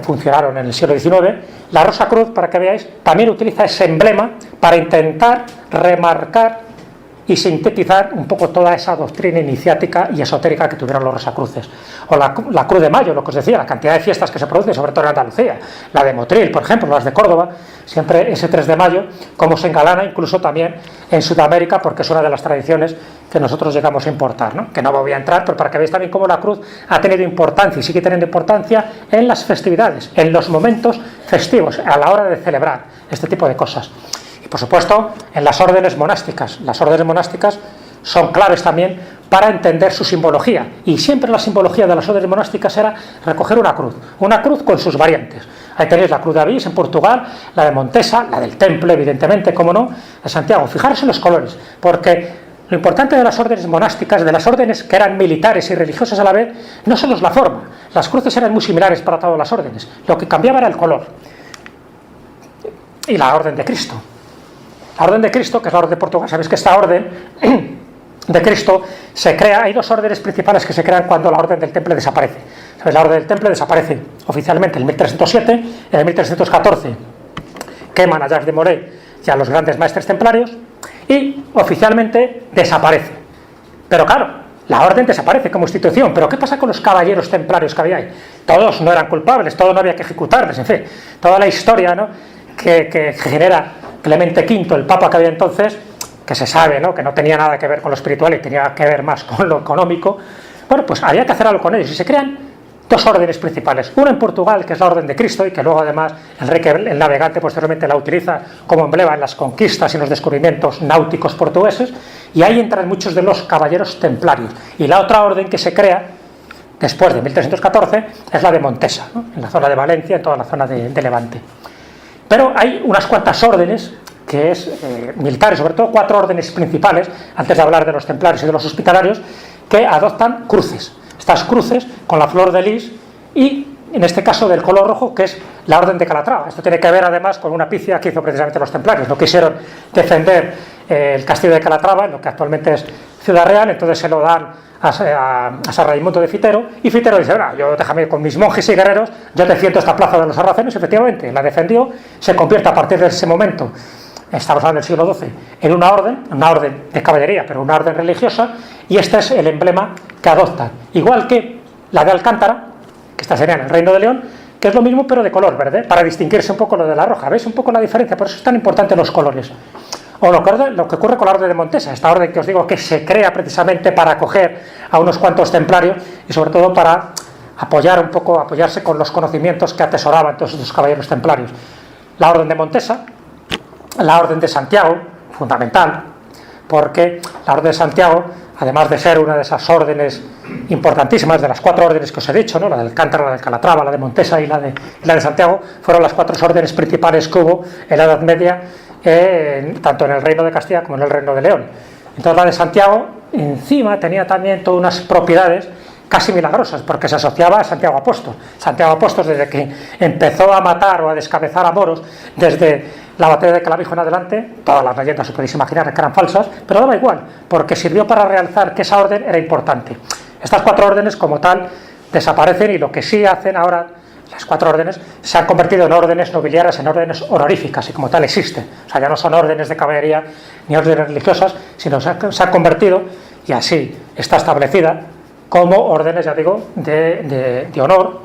funcionaron en el siglo XIX. La Rosa Cruz, para que veáis, también utiliza ese emblema para intentar remarcar y sintetizar un poco toda esa doctrina iniciática y esotérica que tuvieron los Rosacruces. O la Cruz de Mayo, lo que os decía, la cantidad de fiestas que se producen, sobre todo en Andalucía, la de Motril, por ejemplo, las de Córdoba, siempre ese 3 de mayo, como se engalana incluso también en Sudamérica, porque es una de las tradiciones que nosotros llegamos a importar, ¿no? Que no voy a entrar, pero para que veáis también cómo la cruz ha tenido importancia y sigue teniendo importancia en las festividades, en los momentos festivos, a la hora de celebrar este tipo de cosas. Por supuesto, en las órdenes monásticas. Las órdenes monásticas son claves también para entender su simbología. Y siempre la simbología de las órdenes monásticas era recoger una cruz con sus variantes. Ahí tenéis la cruz de Avís en Portugal, la de Montesa, la del Temple, evidentemente, como no, de Santiago. Fijaros en los colores, porque lo importante de las órdenes monásticas, de las órdenes que eran militares y religiosas a la vez, no solo es la forma. Las cruces eran muy similares para todas las órdenes. Lo que cambiaba era el color. Y la orden de Cristo. La orden de Cristo, que es la orden de Portugal, sabéis que esta orden de Cristo se crea, hay dos órdenes principales que se crean cuando la orden del Temple desaparece. ¿Sabéis? La orden del Temple desaparece oficialmente en el 1307, en el 1314 queman a Jacques de Molay y a los grandes maestres templarios, y oficialmente desaparece. Pero claro, la orden desaparece como institución. ¿Pero qué pasa con los caballeros templarios que había ahí? Todos no eran culpables, todos no había que ejecutarles, en fin, toda la historia, ¿no?, que genera Clemente V, el papa que había entonces, que se sabe, ¿no?, que no tenía nada que ver con lo espiritual y tenía que ver más con lo económico. Bueno, pues había que hacer algo con ellos, y se crean dos órdenes principales. Una en Portugal, que es la orden de Cristo, y que luego además Enrique el Navegante posteriormente la utiliza como emblema en las conquistas y en los descubrimientos náuticos portugueses, y ahí entran muchos de los caballeros templarios. Y la otra orden que se crea después de 1314 es la de Montesa, ¿no?, en la zona de Valencia, en toda la zona de Levante. Pero hay unas cuantas órdenes, que es militares, sobre todo 4 órdenes principales, antes de hablar de los templarios y de los hospitalarios, que adoptan cruces. Estas cruces con la flor de lis y, en este caso, del color rojo, que es la orden de Calatrava. Esto tiene que ver además con una picia que hizo precisamente los templarios. No quisieron defender el castillo de Calatrava, lo que actualmente es Ciudad Real, entonces se lo dan a San Raimundo de Fitero, y Fitero dice: yo déjame con mis monjes y guerreros, yo defiendo esta plaza de los sarracenos. Efectivamente, la defendió, se convierte a partir de ese momento, estamos hablando del siglo XII, en una orden de caballería, pero una orden religiosa, y este es el emblema que adoptan, igual que la de Alcántara, que esta sería en el Reino de León, que es lo mismo pero de color verde, para distinguirse un poco lo de la roja. ¿Veis un poco la diferencia? Por eso es tan importante los colores. O lo que ocurre con la orden de Montesa, esta orden que os digo que se crea precisamente para acoger a unos cuantos templarios y sobre todo para apoyarse con los conocimientos que atesoraban todos estos caballeros templarios. La orden de Montesa, la orden de Santiago, fundamental, porque la orden de Santiago, además de ser una de esas órdenes importantísimas, de las 4 órdenes que os he dicho, ¿no?, la del Alcántara, la de Calatrava, la de Montesa y la de Santiago, fueron las 4 órdenes principales que hubo en la Edad Media, tanto en el Reino de Castilla como en el Reino de León. Entonces la de Santiago encima tenía también todas unas propiedades casi milagrosas, porque se asociaba a Santiago Apóstol. Santiago Apóstol, desde que empezó a matar o a descabezar a moros, desde la batalla de Clavijo en adelante, todas las leyendas se podéis imaginar que eran falsas, pero daba igual, porque sirvió para realzar que esa orden era importante. Estas 4 órdenes como tal desaparecen, y lo que sí hacen ahora las 4 órdenes se han convertido en órdenes nobiliarias, en órdenes honoríficas, y como tal existen. O sea, ya no son órdenes de caballería ni órdenes religiosas, sino se han convertido, y así está establecida, como órdenes, ya digo, de honor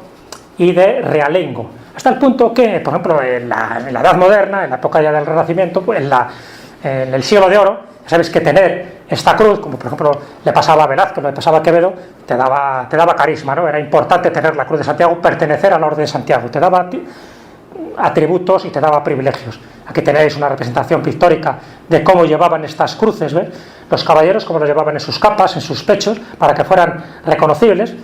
y de realengo. Hasta el punto que, por ejemplo, en la Edad Moderna, en la época ya del Renacimiento, pues en el siglo de oro, sabes que tener esta cruz, como por ejemplo le pasaba a Velázquez, le pasaba a Quevedo, te daba carisma, ¿no? Era importante tener la cruz de Santiago, pertenecer a la Orden de Santiago, te daba atributos y te daba privilegios. Aquí tenéis una representación pictórica de cómo llevaban estas cruces, ¿ves? Los caballeros, cómo los llevaban en sus capas, en sus pechos, para que fueran reconocibles.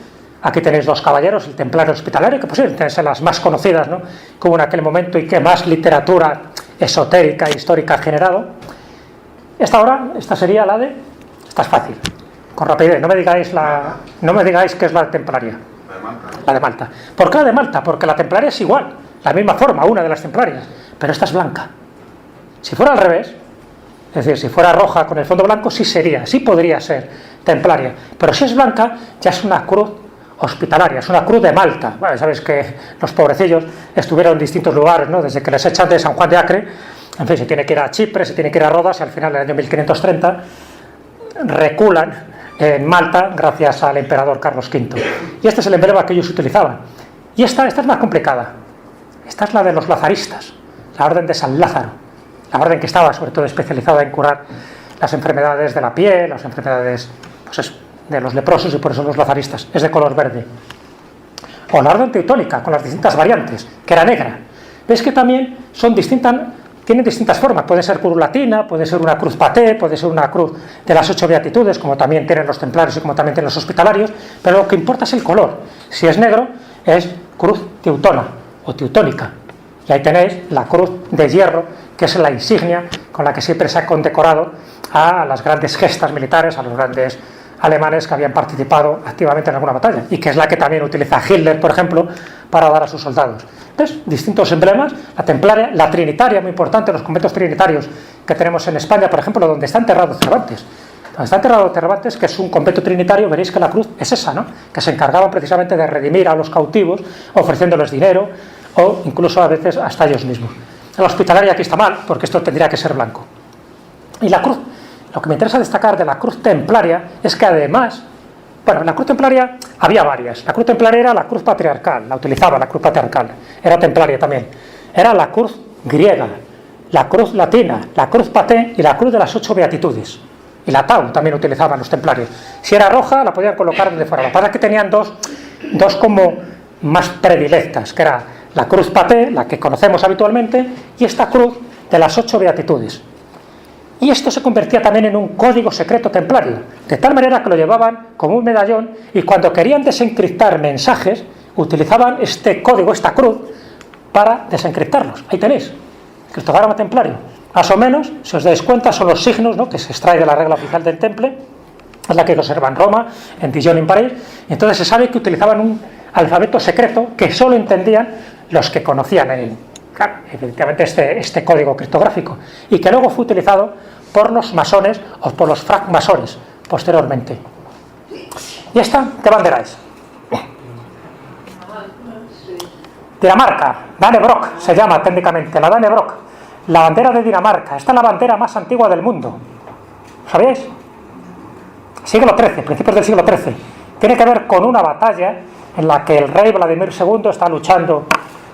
Aquí tenéis dos caballeros, el templario hospitalario, que posiblemente son las más conocidas, ¿no? Que hubo en aquel momento y que más literatura esotérica e histórica ha generado. Esta sería la de... Esta es fácil, con rapidez, no me digáis que es la templaria. La de Malta. La de Malta. ¿Por qué la de Malta? Porque la templaria es igual, la misma forma, una de las templarias, pero esta es blanca. Si fuera al revés, es decir, si fuera roja con el fondo blanco, sí podría ser templaria, pero si es blanca, ya es una cruz hospitalaria, es una cruz de Malta. Bueno, sabes que los pobrecillos estuvieron en distintos lugares, ¿no? Desde que les echan de San Juan de Acre, en fin, se tiene que ir a Chipre, se tiene que ir a Rodas, y al final, en el año 1530, reculan en Malta gracias al emperador Carlos V. Y este es el emblema que ellos utilizaban. Y esta es más complicada. Esta es la de los lazaristas, la orden de San Lázaro, la orden que estaba sobre todo especializada en curar las enfermedades de la piel, las enfermedades de los leprosos, y por eso los lazaristas, es de color verde. O la orden teutónica, con las distintas variantes, que era negra. Ves que también tienen distintas formas, puede ser cruz latina, puede ser una cruz paté, puede ser una cruz de las 8 beatitudes, como también tienen los templarios y como también tienen los hospitalarios, pero lo que importa es el color. Si es negro, es cruz teutona o teutónica. Y ahí tenéis la cruz de hierro, que es la insignia con la que siempre se ha condecorado a las grandes gestas militares, a los grandes alemanes que habían participado activamente en alguna batalla, y que es la que también utiliza Hitler, por ejemplo, para dar a sus soldados. Entonces, distintos emblemas, la templaria, la trinitaria, muy importante, los conventos trinitarios que tenemos en España, por ejemplo, donde está enterrado Cervantes. Donde está enterrado Cervantes, que es un convento trinitario, veréis que la cruz es esa, ¿no? Que se encargaban precisamente de redimir a los cautivos, ofreciéndoles dinero, o incluso a veces hasta ellos mismos. La hospitalaria aquí está mal, porque esto tendría que ser blanco. Y la cruz, lo que me interesa destacar de la cruz templaria es que además, bueno, la cruz templaria había varias. La cruz templaria era la cruz patriarcal, la utilizaba la cruz patriarcal, era templaria también. Era la cruz griega, la cruz latina, la cruz paté y la cruz de las 8 beatitudes. Y la tau también utilizaban los templarios. Si era roja, la podían colocar donde fuera. Lo que pasa es que tenían dos como más predilectas, que era la cruz paté, la que conocemos habitualmente, y esta cruz de las 8 beatitudes. Y esto se convertía también en un código secreto templario, de tal manera que lo llevaban como un medallón, y cuando querían desencriptar mensajes, utilizaban este código, esta cruz, para desencriptarlos. Ahí tenéis, criptograma templario. Más o menos, si os dais cuenta, son los signos, ¿no?, que se extrae de la regla oficial del Temple, es la que conserva en Roma, en Dijon y en París, y entonces se sabe que utilizaban un alfabeto secreto que solo entendían los que conocían efectivamente este código criptográfico, y que luego fue utilizado por los masones o por los francmasones posteriormente. ¿Y esta qué bandera es? Dinamarca, Dannebrog se llama técnicamente, la Dannebrog, la bandera de Dinamarca. Esta es la bandera más antigua del mundo, ¿sabíais? Siglo XIII, principios del siglo XIII. Tiene que ver con una batalla en la que el rey Vladimir II está luchando,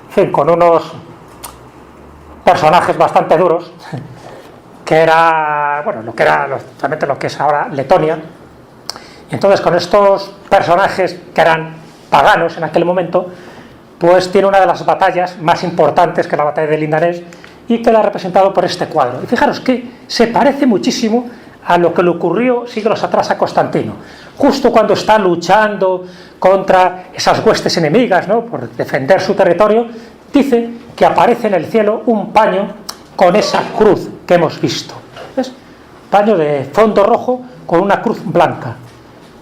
en fin, con unos personajes bastante duros, que era, bueno, lo que es ahora Letonia. Y entonces, con estos personajes que eran paganos en aquel momento, pues tiene una de las batallas más importantes, que es la batalla de Lindanés, y queda representado por este cuadro. Y fijaros que se parece muchísimo a lo que le ocurrió siglos atrás a Constantino, justo cuando está luchando contra esas huestes enemigas, ¿no?, por defender su territorio. Dice que aparece en el cielo un paño con esa cruz que hemos visto. ¿Ves? Paño de fondo rojo con una cruz blanca.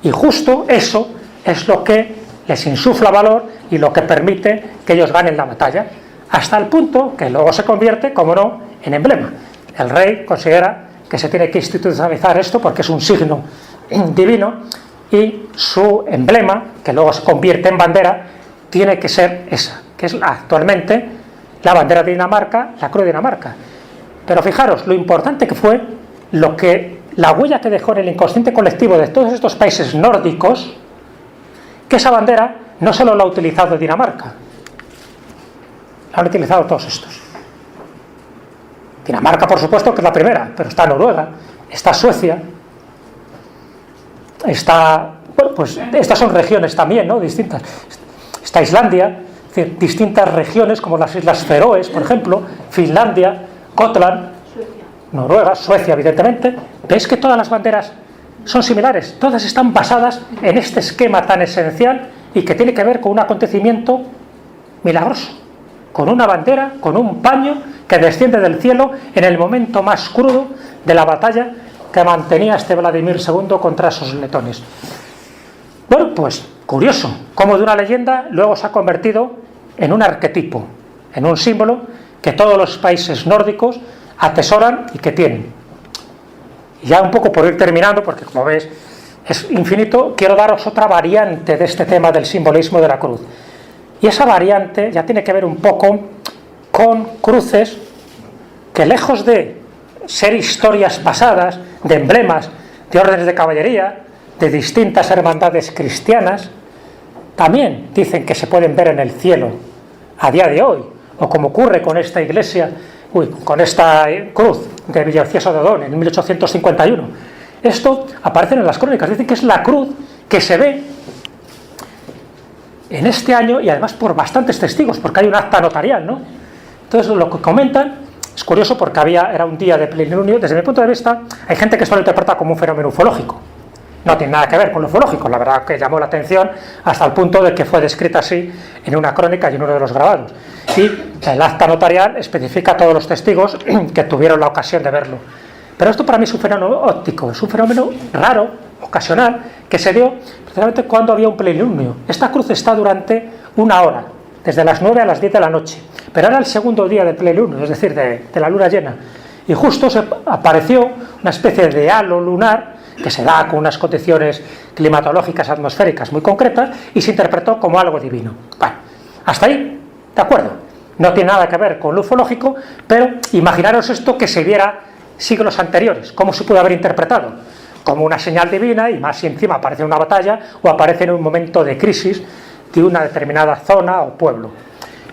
Y justo eso es lo que les insufla valor y lo que permite que ellos ganen la batalla, hasta el punto que luego se convierte, como no, en emblema. El rey considera que se tiene que institucionalizar esto porque es un signo divino, y su emblema, que luego se convierte en bandera, tiene que ser esa, que es actualmente la bandera de Dinamarca, la cruz de Dinamarca. Pero fijaros lo importante que fue, la huella que dejó en el inconsciente colectivo de todos estos países nórdicos, que esa bandera no solo la ha utilizado Dinamarca, Han utilizado todos estos. Dinamarca, por supuesto, que es la primera, pero está Noruega, está Suecia, está... Bueno, pues estas son regiones también, ¿no? Distintas. Está Islandia, es decir, distintas regiones como las Islas Feroes, por ejemplo, Finlandia, Gotland, Noruega, Suecia, evidentemente. ¿Veis que todas las banderas son similares? Todas están basadas en este esquema tan esencial y que tiene que ver con un acontecimiento milagroso, con una bandera, con un paño que desciende del cielo en el momento más crudo de la batalla que mantenía este Vladimir II contra esos letones. Bueno, pues curioso, cómo de una leyenda luego se ha convertido en un arquetipo, en un símbolo que todos los países nórdicos atesoran y que tienen. Y ya un poco por ir terminando, porque como ves es infinito, quiero daros otra variante de este tema del simbolismo de la cruz. Y esa variante ya tiene que ver un poco con cruces que, lejos de ser historias pasadas, de emblemas, de órdenes de caballería, de distintas hermandades cristianas, también dicen que se pueden ver en el cielo a día de hoy, o como ocurre con esta iglesia, con esta cruz de Villaviciosa de Odón en 1851. Esto aparece en las crónicas, dicen que es la cruz que se ve en este año y además por bastantes testigos, porque hay un acta notarial, ¿no? Entonces lo que comentan es curioso porque era un día de plenilunio. Desde mi punto de vista, hay gente que esto lo interpreta como un fenómeno ufológico. No tiene nada que ver con lo ufológico, la verdad que llamó la atención hasta el punto de que fue descrita así en una crónica y en uno de los grabados. Y el acta notarial especifica todos los testigos que tuvieron la ocasión de verlo. Pero esto para mí es un fenómeno óptico, es un fenómeno raro, ocasional, que se dio precisamente cuando había un plenilunio. Esta cruz está durante una hora, desde las 9 a las 10 de la noche, pero era el segundo día del plenilunio, es decir, de la luna llena. Y justo se apareció una especie de halo lunar que se da con unas condiciones climatológicas atmosféricas muy concretas y se interpretó como algo divino. Bueno, hasta ahí, de acuerdo. No tiene nada que ver con lo ufológico, pero imaginaros esto que se viera siglos anteriores, cómo se puede haber interpretado como una señal divina, y más si encima aparece en una batalla o aparece en un momento de crisis de una determinada zona o pueblo.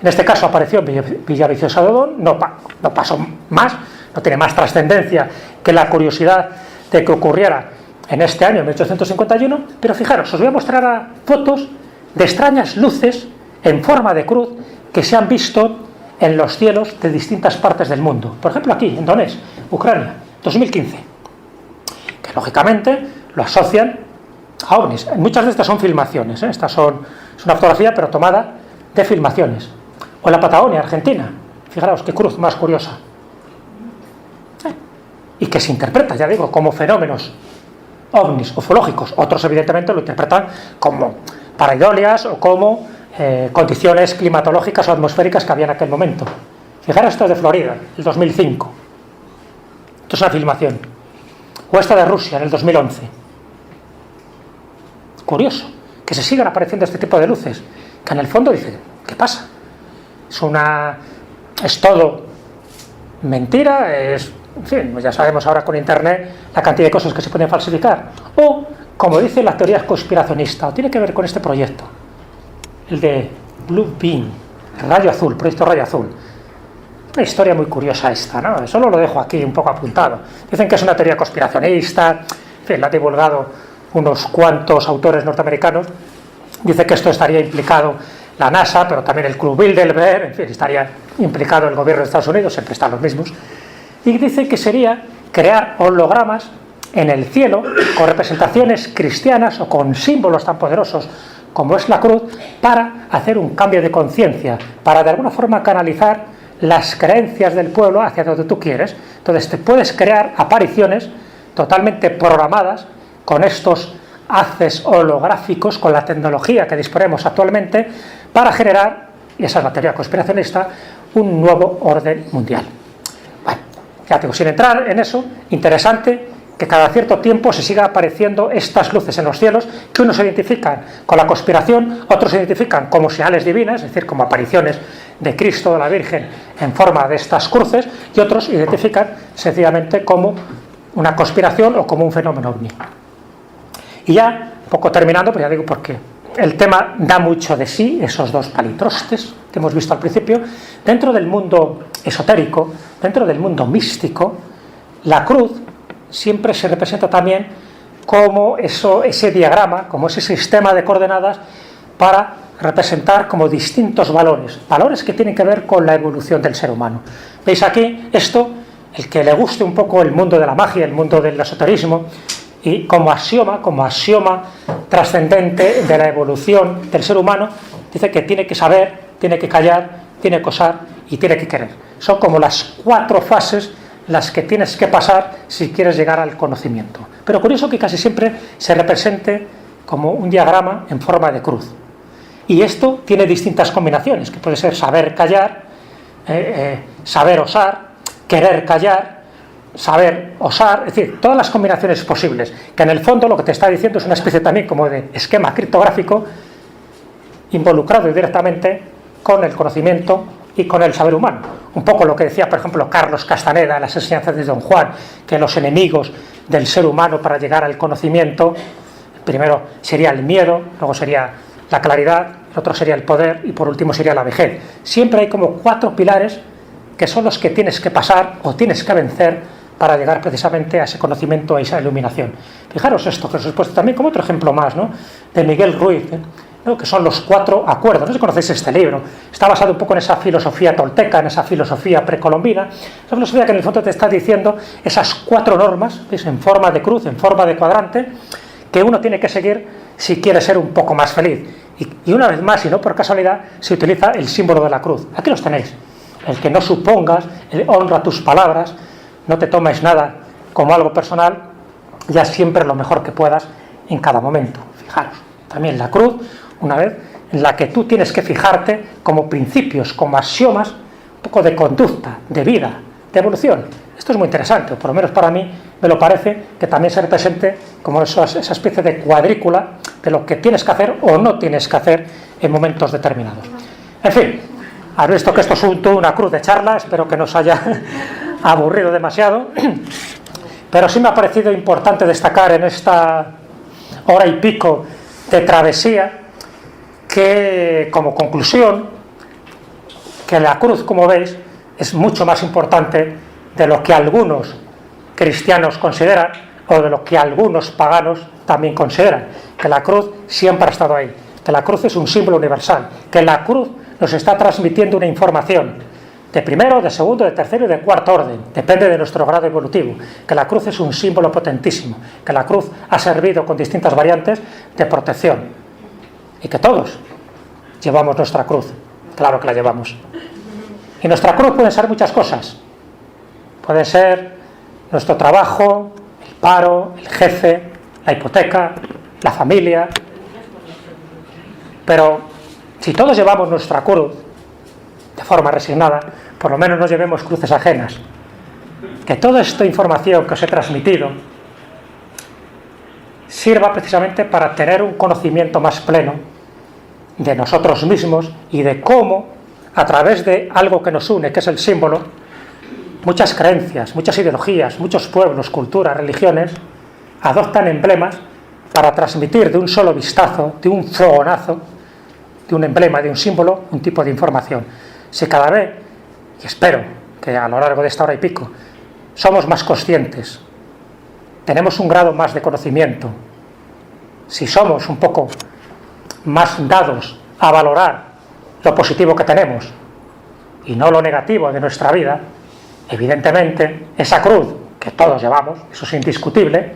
En este caso apareció en Villaviciosa de Odón, no pasó más, no tiene más trascendencia que la curiosidad de que ocurriera en este año, en 1851, pero fijaros, os voy a mostrar fotos de extrañas luces en forma de cruz que se han visto en los cielos de distintas partes del mundo. Por ejemplo, aquí, en Donetsk, Ucrania, 2015, que lógicamente lo asocian a ovnis. Muchas de estas son filmaciones, es una fotografía pero tomada de filmaciones. O en la Patagonia, Argentina, fijaros qué cruz más curiosa. Y que se interpreta, ya digo, como fenómenos ovnis, ufológicos. Otros evidentemente lo interpretan como pareidolias o como condiciones climatológicas o atmosféricas que había en aquel momento. Fijaros, esto es de Florida, el 2005. Esto es una filmación. O esta de Rusia, en el 2011. Curioso, que se sigan apareciendo este tipo de luces, que en el fondo dicen, ¿qué pasa? Es todo mentira, en fin, ya sabemos ahora con internet la cantidad de cosas que se pueden falsificar. O, como dice la teoría conspiracionista, o tiene que ver con este proyecto, el de Blue Beam, Rayo Azul, proyecto Rayo Azul. Una historia muy curiosa esta, ¿no? Solo lo dejo aquí un poco apuntado. Dicen que es una teoría conspiracionista, en fin, la han divulgado unos cuantos autores norteamericanos. Dice que esto estaría implicado la NASA, pero también el Club Bilderberg, en fin, estaría implicado el gobierno de Estados Unidos, siempre están los mismos. Y dice que sería crear hologramas en el cielo con representaciones cristianas o con símbolos tan poderosos como es la cruz, para hacer un cambio de conciencia, para de alguna forma canalizar las creencias del pueblo hacia donde tú quieres. Entonces te puedes crear apariciones totalmente programadas con estos haces holográficos, con la tecnología que disponemos actualmente, para generar, y esa es la teoría conspiracionista, un nuevo orden mundial. Bueno, ya digo, sin entrar en eso, interesante que cada cierto tiempo se sigan apareciendo estas luces en los cielos, que unos se identifican con la conspiración, otros se identifican como señales divinas, es decir, como apariciones de Cristo o de la Virgen en forma de estas cruces, y otros identifican sencillamente como una conspiración o como un fenómeno ovni. Y ya, un poco terminando, pues ya digo, porque el tema da mucho de sí, esos dos palitrostes, que hemos visto al principio, dentro del mundo esotérico, dentro del mundo místico, la cruz siempre se representa también como ese diagrama, como ese sistema de coordenadas para representar como distintos valores que tienen que ver con la evolución del ser humano. ¿Veis aquí esto? El que le guste un poco el mundo de la magia, el mundo del esoterismo, y como axioma trascendente de la evolución del ser humano, dice que tiene que saber, tiene que callar, tiene que osar y tiene que querer. Son como las 4 fases las que tienes que pasar si quieres llegar al conocimiento. Pero curioso que casi siempre se represente como un diagrama en forma de cruz. Y esto tiene distintas combinaciones, que puede ser saber callar, saber osar, querer callar, saber osar, es decir, todas las combinaciones posibles, que en el fondo lo que te está diciendo es una especie también como de esquema criptográfico involucrado directamente con el conocimiento y con el saber humano. Un poco lo que decía, por ejemplo, Carlos Castaneda en las enseñanzas de Don Juan, que los enemigos del ser humano para llegar al conocimiento, primero sería el miedo, luego sería la claridad, el otro sería el poder y por último sería la vejez. Siempre hay como 4 pilares que son los que tienes que pasar o tienes que vencer para llegar precisamente a ese conocimiento, a esa iluminación. Fijaros esto, que os he puesto también como otro ejemplo más, ¿no?, de Miguel Ruiz, ¿no?, que son los 4 acuerdos. No sé si conocéis este libro, está basado un poco en esa filosofía tolteca, en esa filosofía precolombina, esa filosofía que en el fondo te está diciendo esas 4 normas, ¿veis?, en forma de cruz, en forma de cuadrante, que uno tiene que seguir si quiere ser un poco más feliz. Y una vez más, y no por casualidad, se utiliza el símbolo de la cruz. Aquí los tenéis. El que no supongas, honra tus palabras, no te tomes nada como algo personal, ya siempre lo mejor que puedas en cada momento. Fijaros, también la cruz, una vez, en la que tú tienes que fijarte como principios, como axiomas, un poco de conducta, de vida, de evolución. Esto es muy interesante, o por lo menos para mí me lo parece, que también se represente como esa especie de cuadrícula de lo que tienes que hacer o no tienes que hacer en momentos determinados. En fin, habéis visto que esto es una cruz de charla, espero que no os haya aburrido demasiado, pero sí me ha parecido importante destacar en esta hora y pico de travesía que, como conclusión, que la cruz, como veis, es mucho más importante de lo que algunos cristianos consideran o de lo que algunos paganos también consideran, que la cruz siempre ha estado ahí, que la cruz es un símbolo universal, que la cruz nos está transmitiendo una información de primero, de segundo, de tercero y de cuarto orden, depende de nuestro grado evolutivo, que la cruz es un símbolo potentísimo, que la cruz ha servido con distintas variantes de protección y que todos llevamos nuestra cruz, claro que la llevamos. Y nuestra cruz pueden ser muchas cosas, puede ser nuestro trabajo, el paro, el jefe, la hipoteca, la familia, pero si todos llevamos nuestra cruz de forma resignada, por lo menos no llevemos cruces ajenas. Que toda esta información que os he transmitido sirva precisamente para tener un conocimiento más pleno de nosotros mismos y de cómo, a través de algo que nos une, que es el símbolo, muchas creencias, muchas ideologías, muchos pueblos, culturas, religiones, adoptan emblemas para transmitir de un solo vistazo, de un fogonazo, de un emblema, de un símbolo, un tipo de información. Si cada vez, y espero que a lo largo de esta hora y pico, somos más conscientes, tenemos un grado más de conocimiento, si somos un poco más dados a valorar lo positivo que tenemos y no lo negativo de nuestra vida, evidentemente esa cruz que todos llevamos, eso es indiscutible,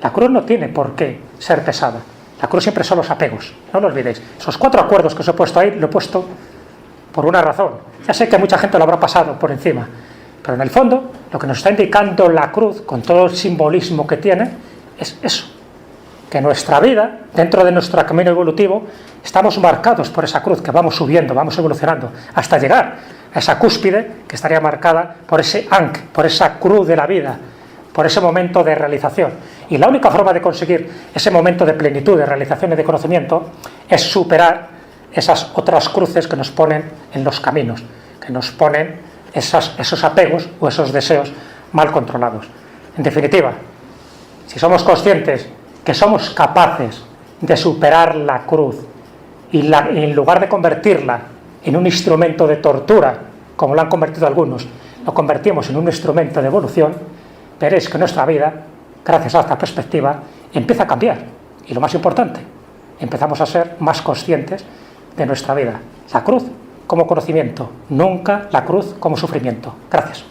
la cruz no tiene por qué ser pesada. La cruz siempre son los apegos, no lo olvidéis. Esos 4 acuerdos que os he puesto ahí, lo he puesto por una razón. Ya sé que mucha gente lo habrá pasado por encima, pero en el fondo lo que nos está indicando la cruz, con todo el simbolismo que tiene, es eso, que nuestra vida, dentro de nuestro camino evolutivo, estamos marcados por esa cruz, que vamos subiendo, vamos evolucionando, hasta llegar a esa cúspide que estaría marcada por ese ankh, por esa cruz de la vida, por ese momento de realización. Y la única forma de conseguir ese momento de plenitud, de realización y de conocimiento es superar esas otras cruces que nos ponen en los caminos, que nos ponen esos apegos o esos deseos mal controlados. En definitiva, si somos conscientes que somos capaces de superar la cruz y en lugar de convertirla en un instrumento de tortura, como lo han convertido algunos, lo convertimos en un instrumento de evolución, veréis que nuestra vida, gracias a esta perspectiva, empieza a cambiar. Y lo más importante, empezamos a ser más conscientes de nuestra vida. La cruz como conocimiento, nunca la cruz como sufrimiento. Gracias.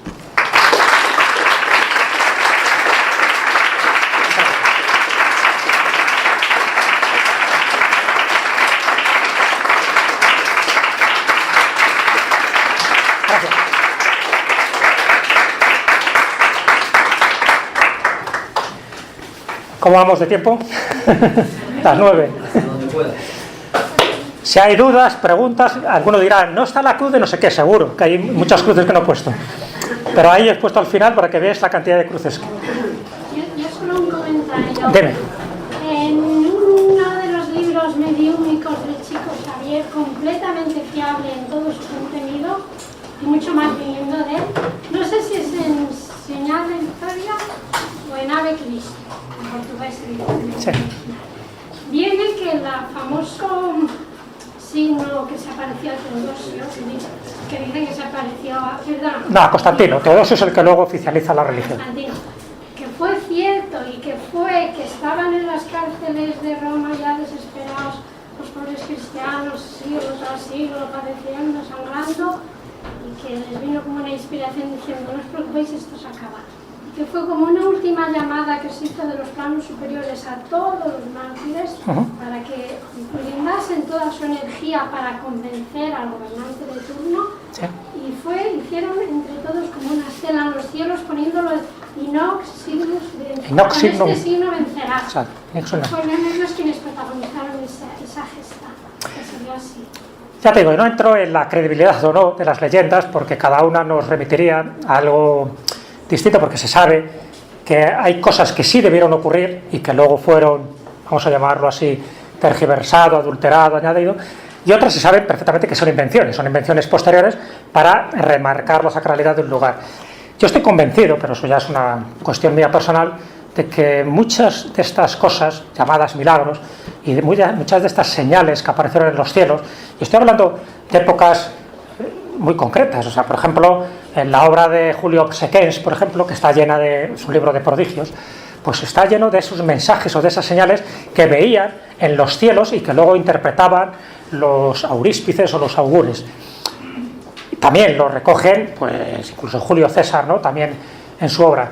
¿Cómo vamos de tiempo? Las 9. Si hay dudas, preguntas, alguno dirá, no está la cruz de no sé qué, seguro, que hay muchas cruces que no he puesto. Pero ahí he puesto al final para que veáis la cantidad de cruces. Yo solo un comentario. Deme. En uno de los libros mediúmicos del chico Xavier, completamente fiable en todo su contenido, y mucho más viniendo de él, no sé si es en Señal de Victoria o en Ave Cristo, en portugués. Sí. Viene que el famoso signo que se apareció a Teodosio, que dicen que se apareció a... Perdón. No, a Constantino. Teodosio es el que luego oficializa la religión. Constantino. Que fue cierto y que estaban en las cárceles de Roma ya desesperados los pobres cristianos, siglo tras siglo, padeciendo, sangrando, y que les vino como una inspiración diciendo, no os preocupéis, esto se acaba. Que fue como una última llamada que se hizo de los planos superiores a todos los mártires para que brindasen toda su energía para convencer al gobernante de turno. Sí. Y hicieron entre todos como una estela en los cielos poniéndolo Inox Signus Inox Signum. Este signo vencerá. Exacto. Fueron ellos quienes protagonizaron esa gesta, que salió así. Ya te digo, no entro en la credibilidad o no de las leyendas porque cada una nos remitiría a algo distinto, porque se sabe que hay cosas que sí debieron ocurrir y que luego fueron, vamos a llamarlo así, tergiversado, adulterado, añadido, y otras se sabe perfectamente que son invenciones posteriores para remarcar la sacralidad de un lugar. Yo estoy convencido, pero eso ya es una cuestión mía personal, de que muchas de estas cosas llamadas milagros y de muchas de estas señales que aparecieron en los cielos, y estoy hablando de épocas muy concretas, o sea, por ejemplo, en la obra de Julio Obsequens, por ejemplo, que está llena de, es un libro de prodigios, pues está lleno de esos mensajes o de esas señales que veían en los cielos y que luego interpretaban los auríspices o los augures. También lo recogen, pues incluso Julio César, ¿no?, también en su obra.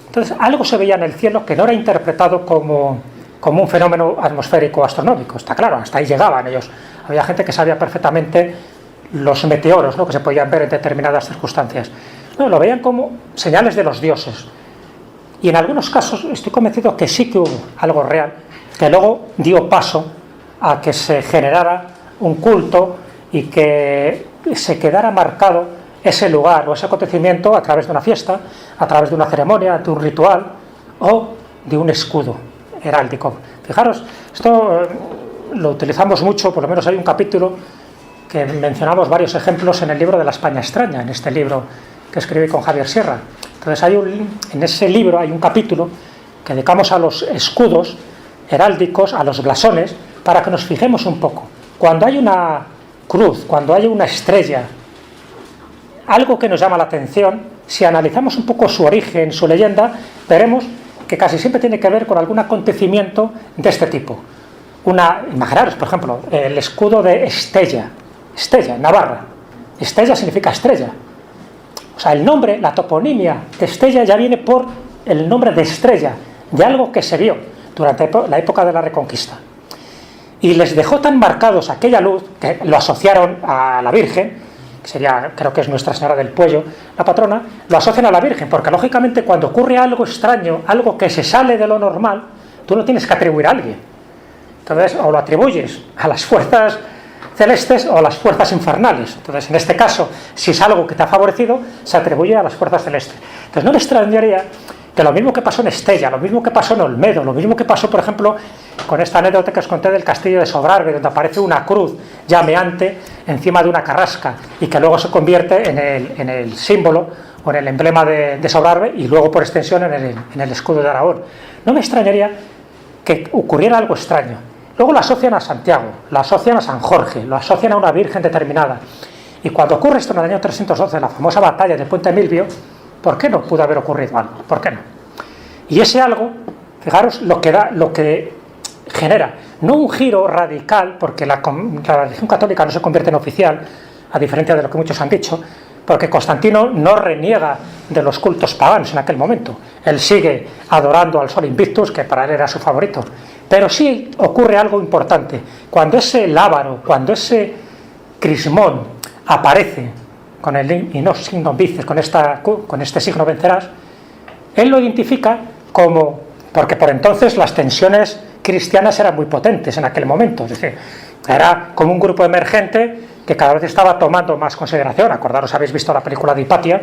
Entonces, algo se veía en el cielo que no era interpretado como un fenómeno atmosférico astronómico, está claro, hasta ahí llegaban ellos. Había gente que sabía perfectamente los meteoros, ¿no?, que se podían ver en determinadas circunstancias. No, lo veían como señales de los dioses. Y en algunos casos estoy convencido que sí que hubo algo real, que luego dio paso a que se generara un culto y que se quedara marcado ese lugar o ese acontecimiento a través de una fiesta, a través de una ceremonia, de un ritual o de un escudo heráldico. Fijaros, esto lo utilizamos mucho, por lo menos hay un capítulo que mencionamos varios ejemplos en el libro de la España extraña, en este libro que escribí con Javier Sierra. Entonces en ese libro hay un capítulo que dedicamos a los escudos heráldicos, a los blasones, para que nos fijemos un poco. Cuando hay una cruz, cuando hay una estrella, algo que nos llama la atención, si analizamos un poco su origen, su leyenda, veremos que casi siempre tiene que ver con algún acontecimiento de este tipo. Imaginaros, por ejemplo, el escudo de Estella, Navarra. Estella significa estrella. O sea, el nombre, la toponimia de Estella ya viene por el nombre de estrella, de algo que se vio durante la época de la Reconquista. Y les dejó tan marcados aquella luz que lo asociaron a la Virgen, que sería, creo que es Nuestra Señora del Puello, la patrona, lo asocian a la Virgen, porque lógicamente cuando ocurre algo extraño, algo que se sale de lo normal, tú no tienes que atribuir a alguien. Entonces, o lo atribuyes a las fuerzas celestes o a las fuerzas infernales. Entonces, en este caso, si es algo que te ha favorecido, se atribuye a las fuerzas celestes. Entonces, no me extrañaría que lo mismo que pasó en Estella, lo mismo que pasó en Olmedo, lo mismo que pasó, por ejemplo, con esta anécdota que os conté del castillo de Sobrarbe, donde aparece una cruz llameante encima de una carrasca y que luego se convierte en el símbolo o en el emblema de Sobrarbe y luego por extensión en el escudo de Aragón. No me extrañaría que ocurriera algo extraño luego lo asocian a Santiago, lo asocian a San Jorge, lo asocian a una virgen determinada. Y cuando ocurre esto en el año 312, la famosa batalla de Puente Milvio, ¿por qué no pudo haber ocurrido algo? ¿Por qué no? Y ese algo, fijaros lo que genera, no un giro radical, porque la religión católica no se convierte en oficial, a diferencia de lo que muchos han dicho, porque Constantino no reniega de los cultos paganos en aquel momento. Él sigue adorando al Sol Invictus, que para él era su favorito. Pero sí ocurre algo importante. Cuando ese lábaro, cuando ese crismón aparece con el y no signo vices, con este signo vencerás, él lo identifica como, porque por entonces las tensiones cristianas eran muy potentes en aquel momento, es decir, era como un grupo emergente que cada vez estaba tomando más consideración. Acordaros, habéis visto la película de Hipatia,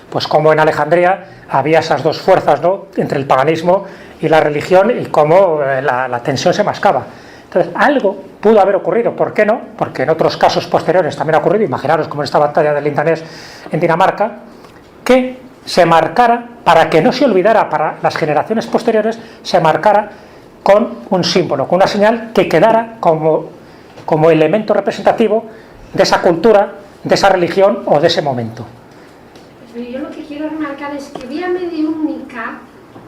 pues como en Alejandría había esas dos fuerzas, ¿no?, entre el paganismo y la religión, y cómo la tensión se mascaba. Entonces, algo pudo haber ocurrido. ¿Por qué no? Porque en otros casos posteriores también ha ocurrido. Imaginaros como en esta batalla de Lindanés en Dinamarca, que se marcara, para que no se olvidara para las generaciones posteriores, se marcara con un símbolo, con una señal que quedara como elemento representativo de esa cultura, de esa religión o de ese momento. Pues yo lo que quiero remarcar es que vía mediúnica,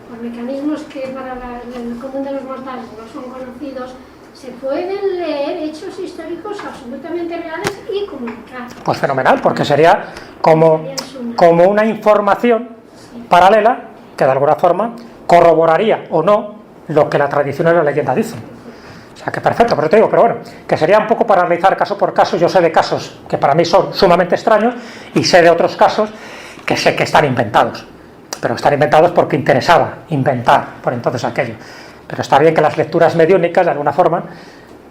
por mecanismos que para el común de los mortales no son conocidos, se pueden leer hechos históricos absolutamente reales y comunicar. Pues fenomenal, porque sería como una información paralela que de alguna forma corroboraría o no lo que la tradición y la leyenda dicen. O sea, que perfecto, pero te digo, pero bueno, que sería un poco para analizar caso por caso. Yo sé de casos que para mí son sumamente extraños y sé de otros casos que sé que están inventados, pero están inventados porque interesaba inventar por entonces aquello. Pero está bien que las lecturas mediúnicas de alguna forma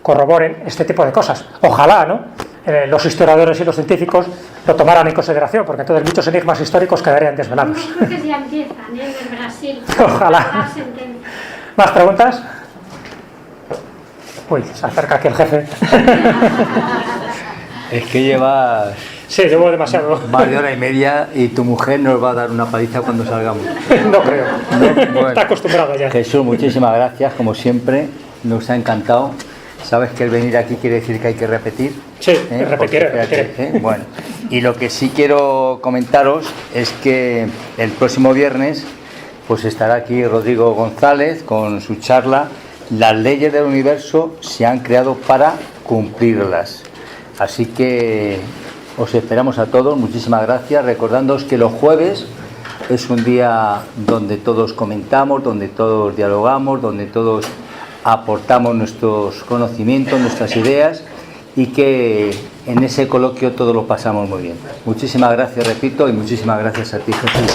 corroboren este tipo de cosas. Ojalá, ¿no?, los historiadores y los científicos lo tomaran en consideración, porque entonces muchos enigmas históricos quedarían desvelados. Yo creo que ya empiezan, en el Brasil. Ojalá. ¿Más preguntas? Uy, se acerca aquí el jefe. Es que llevas... Sí, llevo demasiado. Más de hora y media y tu mujer nos va a dar una paliza cuando salgamos. No creo. Bueno, está acostumbrado ya. Jesús, muchísimas gracias, como siempre. Nos ha encantado. Sabes que el venir aquí quiere decir que hay que repetir. Sí, repetiré. Bueno, y lo que sí quiero comentaros es que el próximo viernes pues estará aquí Rodrigo González con su charla Las leyes del universo se han creado para cumplirlas. Así que os esperamos a todos. Muchísimas gracias. Recordándoos que los jueves es un día donde todos comentamos, donde todos dialogamos, donde todos aportamos nuestros conocimientos, nuestras ideas, y que en ese coloquio todos lo pasamos muy bien. Muchísimas gracias, repito, y muchísimas gracias a ti, Jesús.